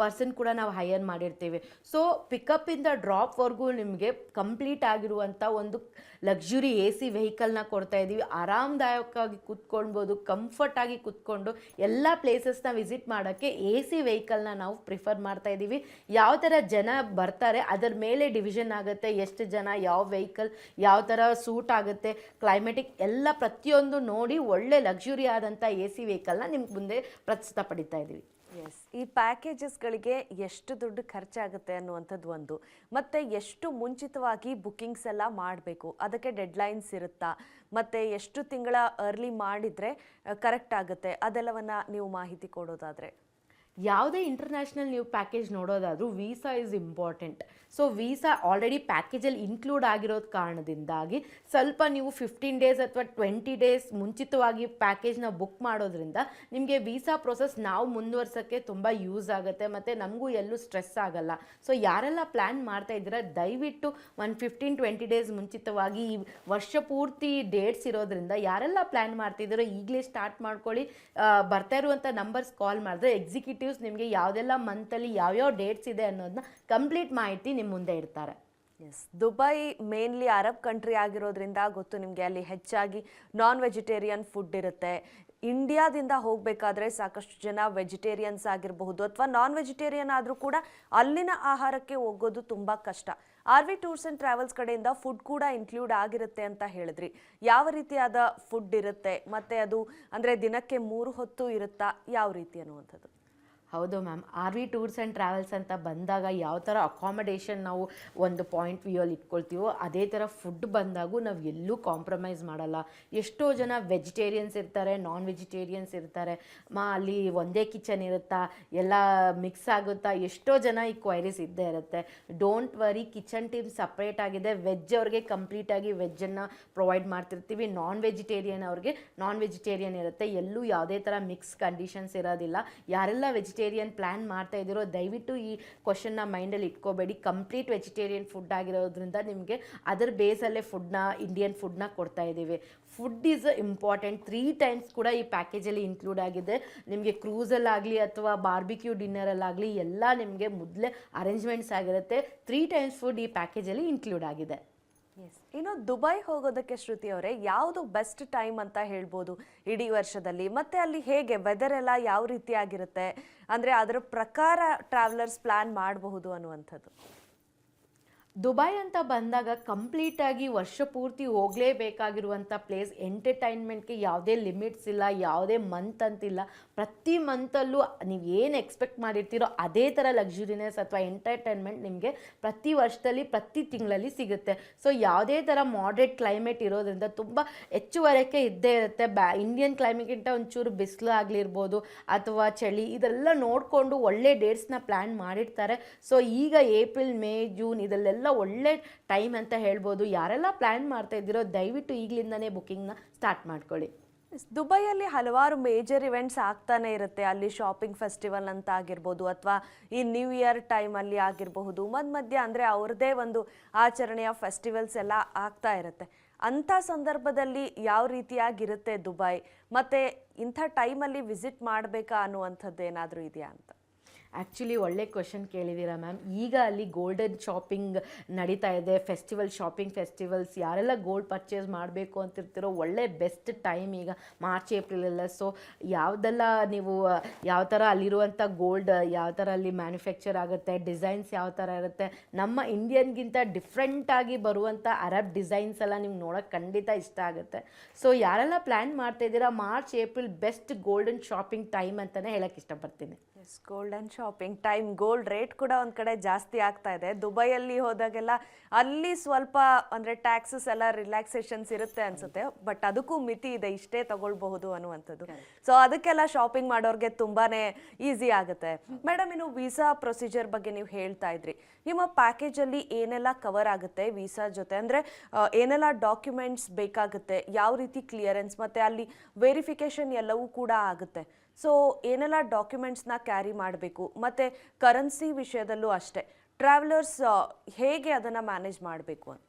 ಪರ್ಸನ್ ಕೂಡ ನಾವು ಹೈಯರ್ ಮಾಡಿರ್ತೀವಿ. ಸೊ ಪಿಕಪ್ಪಿಂದ ಡ್ರಾಪ್ವರೆಗೂ ನಿಮಗೆ ಕಂಪ್ಲೀಟ್ ಆಗಿರುವಂಥ ಒಂದು ಲಕ್ಸುರಿ AC ವೆಹಿಕಲ್ನ ಕೊಡ್ತಾ ಇದ್ದೀವಿ. ಆರಾಮದಾಯಕವಾಗಿ ಕೂತ್ಕೊಳ್ಬೋದು, ಕಂಫರ್ಟಾಗಿ ಕೂತ್ಕೊಂಡು ಎಲ್ಲ ಪ್ಲೇಸಸ್ನ ವಿಸಿಟ್ ಮಾಡೋಕ್ಕೆ AC ವೆಹಿಕಲ್ನ ನಾವು ಪ್ರಿಫರ್ ಮಾಡ್ತಾ ಇದ್ದೀವಿ. ಯಾವ ಥರ ಜನ ಬರ್ತಾರೆ ಅದರ ಮೇಲೆ ಡಿವಿಷನ್ ಆಗುತ್ತೆ, ಎಷ್ಟು ಜನ, ಯಾವ ವೆಹಿಕಲ್ ಯಾವ ಥರ ಸೂಟ್ ಆಗುತ್ತೆ, ಕ್ಲೈಮೆಟಿಕ್ ಎಲ್ಲ ಪ್ರತಿಯೊಂದು ನೋಡಿ ಒಳ್ಳೆ ಲಕ್ಸುರಿ ಆದಂಥ AC ವೆಹಿಕಲ್ನ ನಿಮ್ಗೆ ಮುಂದೆ ಪ್ರಸ್ತುತಪಡಿತಾ ಇದ್ದೀವಿ. ಎಸ್, ಈ ಪ್ಯಾಕೇಜಸ್ಗಳಿಗೆ ಎಷ್ಟು ದುಡ್ಡು ಖರ್ಚಾಗುತ್ತೆ ಅನ್ನುವಂಥದ್ದು ಒಂದು, ಮತ್ತು ಎಷ್ಟು ಮುಂಚಿತವಾಗಿ ಬುಕ್ಕಿಂಗ್ಸ್ ಎಲ್ಲ ಮಾಡಬೇಕು, ಅದಕ್ಕೆ ಡೆಡ್ಲೈನ್ಸ್ ಇರುತ್ತಾ, ಮತ್ತು ಎಷ್ಟು ತಿಂಗಳ ಅರ್ಲಿ ಮಾಡಿದರೆ ಕರೆಕ್ಟ್ ಆಗುತ್ತೆ, ಅದೆಲ್ಲವನ್ನು ನೀವು ಮಾಹಿತಿ ಕೊಡೋದಾದರೆ? ಯಾವುದೇ ಇಂಟರ್ನ್ಯಾಷನಲ್ ನೀವು ಪ್ಯಾಕೇಜ್ ನೋಡೋದಾದರೂ visa is important. So visa already ಪ್ಯಾಕೇಜಲ್ಲಿ ಇನ್ಕ್ಲೂಡ್ ಆಗಿರೋದು ಕಾರಣದಿಂದಾಗಿ ಸ್ವಲ್ಪ ನೀವು 15 ಡೇಸ್ ಅಥವಾ 20 ಡೇಸ್ ಮುಂಚಿತವಾಗಿ ಪ್ಯಾಕೇಜ್ನ ಬುಕ್ ಮಾಡೋದ್ರಿಂದ ನಿಮಗೆ ವೀಸಾ ಪ್ರೊಸೆಸ್ ನಾವು ಮುಂದುವರ್ಸೋಕ್ಕೆ ತುಂಬ ಯೂಸ್ ಆಗುತ್ತೆ, ಮತ್ತು ನಮಗೂ ಎಲ್ಲೂ ಸ್ಟ್ರೆಸ್ ಆಗಲ್ಲ. ಸೊ ಯಾರೆಲ್ಲ ಪ್ಲ್ಯಾನ್ ಮಾಡ್ತಾ ಇದ್ದೀರಾ ದಯವಿಟ್ಟು ಒಂದು 15-20 ಡೇಸ್ ಮುಂಚಿತವಾಗಿ, ಈ ವರ್ಷ ಪೂರ್ತಿ ಡೇಟ್ಸ್ ಇರೋದ್ರಿಂದ ಯಾರೆಲ್ಲ ಪ್ಲ್ಯಾನ್ ಮಾಡ್ತಿದ್ದೀರೋ ಈಗಲೇ ಸ್ಟಾರ್ಟ್ ಮಾಡ್ಕೊಳ್ಳಿ. ಬರ್ತಾ ಇರುವಂಥ ನಂಬರ್ಸ್ ಕಾಲ್ ಮಾಡಿದ್ರೆ ಎಕ್ಸಿಕ್ಯೂಟಿವ್ಸ್ ನಿಮಗೆ ಯಾವುದೆಲ್ಲ ಮಂತಲ್ಲಿ ಯಾವ್ಯಾವ ಡೇಟ್ಸ್ ಇದೆ ಅನ್ನೋದನ್ನ ಕಂಪ್ಲೀಟ್ ಮಾಹಿತಿ ನಿಮ್ಮ ಮುಂದೆ ಇರ್ತಾರೆ. Yes, Dubai mainly Arab country ಆಗಿರೋದ್ರಿಂದ ಗೊತ್ತು ನಿಮಗೆ, ಅಲ್ಲಿ ಹೆಚ್ಚಾಗಿ ನಾನ್ ವೆಜಿಟೇರಿಯನ್ ಫುಡ್ ಇರುತ್ತೆ. ಇಂಡಿಯಾದಿಂದ ಹೋಗಬೇಕಾದ್ರೆ ಸಾಕಷ್ಟು ಜನ ವೆಜಿಟೇರಿಯನ್ಸ್ ಆಗಿರಬಹುದು ಅಥವಾ ನಾನ್ ವೆಜಿಟೇರಿಯನ್ ಆದರೂ ಕೂಡ ಅಲ್ಲಿನ ಆಹಾರಕ್ಕೆ ಹೋಗೋದು ತುಂಬ ಕಷ್ಟ. R V tours and travels ಕಡೆಯಿಂದ ಫುಡ್ ಕೂಡ ಇನ್ಕ್ಲೂಡ್ ಆಗಿರುತ್ತೆ ಅಂತ ಹೇಳಿದ್ರಿ. ಯಾವ ರೀತಿಯಾದ ಫುಡ್ ಇರುತ್ತೆ, ಮತ್ತು ಅದು ಅಂದರೆ ದಿನಕ್ಕೆ 3 ಹೊತ್ತು ಇರುತ್ತಾ, ಯಾವ ರೀತಿ ಅನ್ನುವಂಥದ್ದು? ಹೌದು ma'am, R V tours and travels ಅಂತ ಬಂದಾಗ ಯಾವ ಥರ ಅಕಾಮಡೇಷನ್ ನಾವು ಒಂದು ಪಾಯಿಂಟ್ ವ್ಯೂಯಲ್ಲಿ ಇಟ್ಕೊಳ್ತೀವೋ ಅದೇ ಥರ ಫುಡ್ ಬಂದಾಗೂ ನಾವು ಎಲ್ಲೂ ಕಾಂಪ್ರಮೈಸ್ ಮಾಡಲ್ಲ. ಎಷ್ಟೋ ಜನ ವೆಜಿಟೇರಿಯನ್ಸ್ ಇರ್ತಾರೆ, ನಾನ್ ವೆಜಿಟೇರಿಯನ್ಸ್ ಇರ್ತಾರೆ. ಅಲ್ಲಿ ಒಂದೇ ಕಿಚನ್ ಇರುತ್ತಾ, ಎಲ್ಲ ಮಿಕ್ಸ್ ಆಗುತ್ತಾ, ಎಷ್ಟೋ ಜನ ಈ ಕ್ವೈರೀಸ್ ಇದ್ದೇ ಇರುತ್ತೆ. Don't worry, kitchen team separate ಆಗಿದೆ. ವೆಜ್ ಅವ್ರಿಗೆ ಕಂಪ್ಲೀಟಾಗಿ ವೆಜ್ಜನ್ನು ಪ್ರೊವೈಡ್ ಮಾಡ್ತಿರ್ತೀವಿ, ನಾನ್ ವೆಜಿಟೇರಿಯನ್ ಅವ್ರಿಗೆ ನಾನ್ ವೆಜಿಟೇರಿಯನ್ ಇರುತ್ತೆ. ಎಲ್ಲೂ ಯಾವುದೇ ಥರ ಮಿಕ್ಸ್ ಕಂಡೀಷನ್ಸ್ ಇರೋದಿಲ್ಲ. ಯಾರೆಲ್ಲ ವೆಜಿಟೇರಿಯನ್ ವೆಜಿಟೇರಿಯನ್ ಪ್ಲ್ಯಾನ್ ಮಾಡ್ತಾ ಇದ್ದೀರೋ ದಯವಿಟ್ಟು ಈ ಕ್ವಶನ್ನ ಮೈಂಡಲ್ಲಿ ಇಟ್ಕೋಬೇಡಿ. ಕಂಪ್ಲೀಟ್ ವೆಜಿಟೇರಿಯನ್ ಫುಡ್ ಆಗಿರೋದ್ರಿಂದ ನಿಮಗೆ ಅದರ ಬೇಸಲ್ಲೇ ಇಂಡಿಯನ್ ಫುಡ್ನ ಕೊಡ್ತಾ ಇದ್ದೀವಿ. Food is important. 3 ಟೈಮ್ಸ್ ಕೂಡ ಈ ಪ್ಯಾಕೇಜಲ್ಲಿ ಇನ್ಕ್ಲೂಡ್ ಆಗಿದೆ. ನಿಮಗೆ ಕ್ರೂಸಲ್ಲಾಗಲಿ ಅಥವಾ ಬಾರ್ಬಿಕ್ಯೂ ಡಿನ್ನರಲ್ಲಾಗಲಿ ಎಲ್ಲ ನಿಮಗೆ ಮೊದಲೇ ಅರೇಂಜ್ಮೆಂಟ್ಸ್ ಆಗಿರುತ್ತೆ. 3 ಟೈಮ್ಸ್ ಫುಡ್ ಈ ಪ್ಯಾಕೇಜಲ್ಲಿ ಇನ್ಕ್ಲೂಡ್ ಆಗಿದೆ. ಇನ್ನು ದುಬೈ ಹೋಗೋದಕ್ಕೆ ಶ್ರುತಿ ಅವರೇ ಯಾವುದು ಬೆಸ್ಟ್ ಟೈಮ್ ಅಂತ ಹೇಳ್ಬೋದು ಇಡೀ ವರ್ಷದಲ್ಲಿ? ಮತ್ತೆ ಅಲ್ಲಿ ಹೇಗೆ ವೆದರ್ ಎಲ್ಲ ಯಾವ ರೀತಿ ಆಗಿರುತ್ತೆ, ಅಂದರೆ ಅದರ ಪ್ರಕಾರ ಟ್ರಾವೆಲರ್ಸ್ ಪ್ಲಾನ್ ಮಾಡಬಹುದು ಅನ್ನುವಂಥದ್ದು? ದುಬೈ ಅಂತ ಬಂದಾಗ ಕಂಪ್ಲೀಟಾಗಿ ವರ್ಷ ಪೂರ್ತಿ ಹೋಗಲೇಬೇಕಾಗಿರುವಂಥ ಪ್ಲೇಸ್. ಎಂಟರ್ಟೈನ್ಮೆಂಟ್ಗೆ ಯಾವುದೇ ಲಿಮಿಟ್ಸ್ ಇಲ್ಲ, ಯಾವುದೇ ಮಂತ್ ಅಂತಿಲ್ಲ. ಪ್ರತಿ ಮಂತಲ್ಲೂ ನೀವು ಏನು ಎಕ್ಸ್ಪೆಕ್ಟ್ ಮಾಡಿರ್ತೀರೋ ಅದೇ ಥರ ಲಕ್ಸುರಿನೆಸ್ ಅಥವಾ ಎಂಟರ್ಟೈನ್ಮೆಂಟ್ ನಿಮಗೆ ಪ್ರತಿ ವರ್ಷದಲ್ಲಿ ಪ್ರತಿ ತಿಂಗಳಲ್ಲಿ ಸಿಗುತ್ತೆ. ಸೊ ಯಾವುದೇ ಥರ ಮಾಡ್ರೇಟ್ ಕ್ಲೈಮೇಟ್ ಇರೋದ್ರಿಂದ ತುಂಬ ಹೆಚ್ಚುವರೆಗೆ ಇದ್ದೇ ಇರುತ್ತೆ. ಇಂಡಿಯನ್ ಕ್ಲೈಮೇಟ್ಗಿಂತ ಒಂಚೂರು ಬಿಸಿಲು ಆಗಲಿರ್ಬೋದು ಅಥವಾ ಚಳಿ, ಇದೆಲ್ಲ ನೋಡಿಕೊಂಡು ಒಳ್ಳೆ ಡೇಟ್ಸ್ನ ಪ್ಲ್ಯಾನ್ ಮಾಡಿರ್ತಾರೆ. ಸೊ ಈಗ ಏಪ್ರಿಲ್, ಮೇ, ಜೂನ್ ಇದೆಲ್ಲ ಒಳ್ಳೆ ಟೈಮ್ ಅಂತ ಹೇಳ್ಬೋದು. ಯಾರೆಲ್ಲ ಪ್ಲ್ಯಾನ್ ಮಾಡ್ತಾ ಇದ್ದೀರೋ ದಯವಿಟ್ಟು ಈಗಲಿಂದನೇ ಬುಕ್ಕಿಂಗ್ನ ಸ್ಟಾರ್ಟ್ ಮಾಡ್ಕೊಳ್ಳಿ. ದುಬೈಯಲ್ಲಿ ಹಲವಾರು ಮೇಜರ್ ಇವೆಂಟ್ಸ್ ಆಗ್ತಾನೆ ಇರುತ್ತೆ. ಅಲ್ಲಿ ಶಾಪಿಂಗ್ ಫೆಸ್ಟಿವಲ್ ಅಂತ ಆಗಿರ್ಬೋದು ಅಥವಾ ಈ ನ್ಯೂ ಇಯರ್ ಟೈಮಲ್ಲಿ ಆಗಿರಬಹುದು, ಮಧ್ಯ ಅಂದರೆ ಅವ್ರದ್ದೇ ಒಂದು ಆಚರಣೆಯ ಫೆಸ್ಟಿವಲ್ಸ್ ಎಲ್ಲ ಆಗ್ತಾ ಇರುತ್ತೆ. ಅಂಥ ಸಂದರ್ಭದಲ್ಲಿ ಯಾವ ರೀತಿಯಾಗಿರುತ್ತೆ ದುಬೈ, ಮತ್ತು ಇಂಥ ಟೈಮಲ್ಲಿ ವಿಸಿಟ್ ಮಾಡಬೇಕಾ ಅನ್ನುವಂಥದ್ದು ಏನಾದರೂ ಇದೆಯಾ ಅಂತ? ಆ್ಯಕ್ಚುಲಿ ಒಳ್ಳೆ ಕ್ವೆಶನ್ ಕೇಳಿದ್ದೀರಾ ಮ್ಯಾಮ್. ಈಗ ಅಲ್ಲಿ ಗೋಲ್ಡನ್ ಶಾಪಿಂಗ್ ನಡೀತಾ ಇದೆ, ಫೆಸ್ಟಿವಲ್ಸ್. ಯಾರೆಲ್ಲ ಗೋಲ್ಡ್ ಪರ್ಚೇಸ್ ಮಾಡಬೇಕು ಅಂತಿರ್ತಿರೋ ಒಳ್ಳೆ ಬೆಸ್ಟ್ ಟೈಮ್ ಈಗ ಮಾರ್ಚ್, ಏಪ್ರಿಲೆಲ್ಲ. ಸೊ ಯಾವುದೆಲ್ಲ ನೀವು ಯಾವ ಥರ ಅಲ್ಲಿರುವಂಥ ಗೋಲ್ಡ್ ಯಾವ ಥರ ಅಲ್ಲಿ ಮ್ಯಾನುಫ್ಯಾಕ್ಚರ್ ಆಗುತ್ತೆ, ಡಿಸೈನ್ಸ್ ಯಾವ ಥರ ಇರುತ್ತೆ, ನಮ್ಮ ಇಂಡಿಯನ್ಗಿಂತ ಡಿಫ್ರೆಂಟಾಗಿ ಬರುವಂಥ ಅರಬ್ ಡಿಸೈನ್ಸ್ ಎಲ್ಲ ನಿಮ್ಗೆ ನೋಡೋಕ್ಕೆ ಖಂಡಿತ ಇಷ್ಟ ಆಗುತ್ತೆ. ಸೊ ಯಾರೆಲ್ಲ ಪ್ಲ್ಯಾನ್ ಮಾಡ್ತಾ ಇದ್ದೀರಾ, March, April best golden shopping time ಅಂತಲೇ ಹೇಳೋಕ್ಕೆ ಇಷ್ಟಪಡ್ತೀನಿ. Golden shopping time. Gold rate ಕೂಡ ಒಂದು ಕಡೆ ಜಾಸ್ತಿ ಆಗ್ತಾ ಇದೆ. ದುಬೈಯಲ್ಲಿ ಹೋದಾಗೆಲ್ಲ ಅಲ್ಲಿ ಸ್ವಲ್ಪ ಅಂದರೆ ಟ್ಯಾಕ್ಸಸ್ ಎಲ್ಲ ರಿಲ್ಯಾಕ್ಸೇಷನ್ಸ್ ಇರುತ್ತೆ ಅನ್ಸುತ್ತೆ, ಬಟ್ ಅದಕ್ಕೂ ಮಿತಿ ಇದೆ, ಇಷ್ಟೇ ತಗೊಳ್ಬಹುದು ಅನ್ನುವಂಥದ್ದು. ಸೊ ಅದಕ್ಕೆಲ್ಲ ಶಾಪಿಂಗ್ ಮಾಡೋರಿಗೆ ತುಂಬಾನೇ ಈಸಿ ಆಗುತ್ತೆ. ಮೇಡಮ್, ಇನ್ನು ವೀಸಾ ಪ್ರೊಸೀಜರ್ ಬಗ್ಗೆ ನೀವು ಹೇಳ್ತಾ ಇದ್ರಿ. ನಿಮ್ಮ ಪ್ಯಾಕೇಜಲ್ಲಿ ಏನೆಲ್ಲ ಕವರ್ ಆಗುತ್ತೆ ವೀಸಾ ಜೊತೆ, ಅಂದರೆ ಏನೆಲ್ಲ ಡಾಕ್ಯುಮೆಂಟ್ಸ್ ಬೇಕಾಗುತ್ತೆ, ಯಾವ ರೀತಿ ಕ್ಲಿಯರೆನ್ಸ್ ಮತ್ತು ಅಲ್ಲಿ ವೆರಿಫಿಕೇಷನ್ ಎಲ್ಲವೂ ಕೂಡ ಆಗುತ್ತೆ. ಸೊ ಏನೆಲ್ಲ ಡಾಕ್ಯುಮೆಂಟ್ಸ್ನ ಕ್ಯಾರಿ ಮಾಡಬೇಕು, ಮತ್ತು ಕರೆನ್ಸಿ ವಿಷಯದಲ್ಲೂ ಅಷ್ಟೇ ಟ್ರಾವೆಲರ್ಸ್ ಹೇಗೆ ಅದನ್ನು ಮ್ಯಾನೇಜ್ ಮಾಡಬೇಕು ಅಂತ?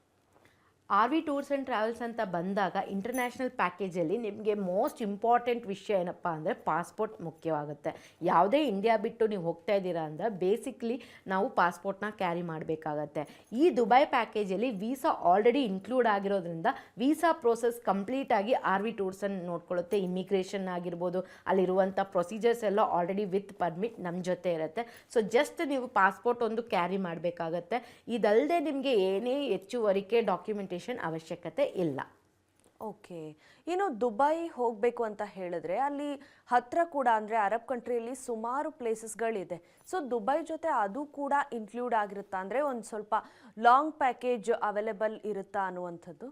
RV ಟೂರ್ಸ್ ಆ್ಯಂಡ್ ಟ್ರಾವೆಲ್ಸ್ ಅಂತ ಬಂದಾಗ ಇಂಟರ್ನ್ಯಾಷನಲ್ ಪ್ಯಾಕೇಜಲ್ಲಿ ನಿಮಗೆ ಮೋಸ್ಟ್ ಇಂಪಾರ್ಟೆಂಟ್ ವಿಷಯ ಏನಪ್ಪ ಅಂದರೆ ಪಾಸ್ಪೋರ್ಟ್ ಮುಖ್ಯವಾಗುತ್ತೆ. ಯಾವುದೇ ಇಂಡಿಯಾ ಬಿಟ್ಟು ನೀವು ಹೋಗ್ತಾ ಇದ್ದೀರಾ ಅಂದರೆ ಬೇಸಿಕ್ಲಿ ನಾವು ಪಾಸ್ಪೋರ್ಟ್ನ ಕ್ಯಾರಿ ಮಾಡಬೇಕಾಗತ್ತೆ. ಈ ದುಬೈ ಪ್ಯಾಕೇಜಲ್ಲಿ ವೀಸಾ ಆಲ್ರೆಡಿ ಇನ್ಕ್ಲೂಡ್ ಆಗಿರೋದ್ರಿಂದ ವೀಸಾ ಪ್ರೋಸೆಸ್ ಕಂಪ್ಲೀಟಾಗಿ RV ಟೂರ್ಸ್ ಅನ್ನು ನೋಡ್ಕೊಳ್ಳುತ್ತೆ. ಇಮಿಗ್ರೇಷನ್ ಆಗಿರ್ಬೋದು, ಅಲ್ಲಿರುವಂಥ ಪ್ರೊಸೀಜರ್ಸ್ ಎಲ್ಲ ಆಲ್ರೆಡಿ ವಿತ್ ಪರ್ಮಿಟ್ ನಮ್ಮ ಜೊತೆ ಇರುತ್ತೆ. ಸೊ ಜಸ್ಟ್ ನೀವು ಪಾಸ್ಪೋರ್ಟ್ ಒಂದು ಕ್ಯಾರಿ ಮಾಡಬೇಕಾಗತ್ತೆ. ಇದಲ್ಲದೆ ನಿಮಗೆ ಏನೇ ಹೆಚ್ಚುವರಿಕೆ ಡಾಕ್ಯುಮೆಂಟೇಷನ್ ಅವಶ್ಯಕತೆ ಇಲ್ಲ. ಓಕೆ. ಇನ್ನು ದುಬೈ ಹೋಗಬೇಕು ಅಂತ ಹೇಳಿದ್ರೆ ಅಲ್ಲಿ ಹತ್ರ ಕೂಡ ಅಂದರೆ ಅರಬ್ ಕಂಟ್ರಿಯಲ್ಲಿ ಸುಮಾರು ಪ್ಲೇಸಸ್ಗಳಿದೆ. ಸೊ ದುಬೈ ಜೊತೆ ಅದು ಕೂಡ ಇನ್ಕ್ಲೂಡ್ ಆಗಿರುತ್ತಾ, ಅಂದರೆ ಒಂದು ಸ್ವಲ್ಪ ಲಾಂಗ್ ಪ್ಯಾಕೇಜ್ ಅವೈಲೇಬಲ್ ಇರುತ್ತಾ ಅನ್ನುವಂಥದ್ದು?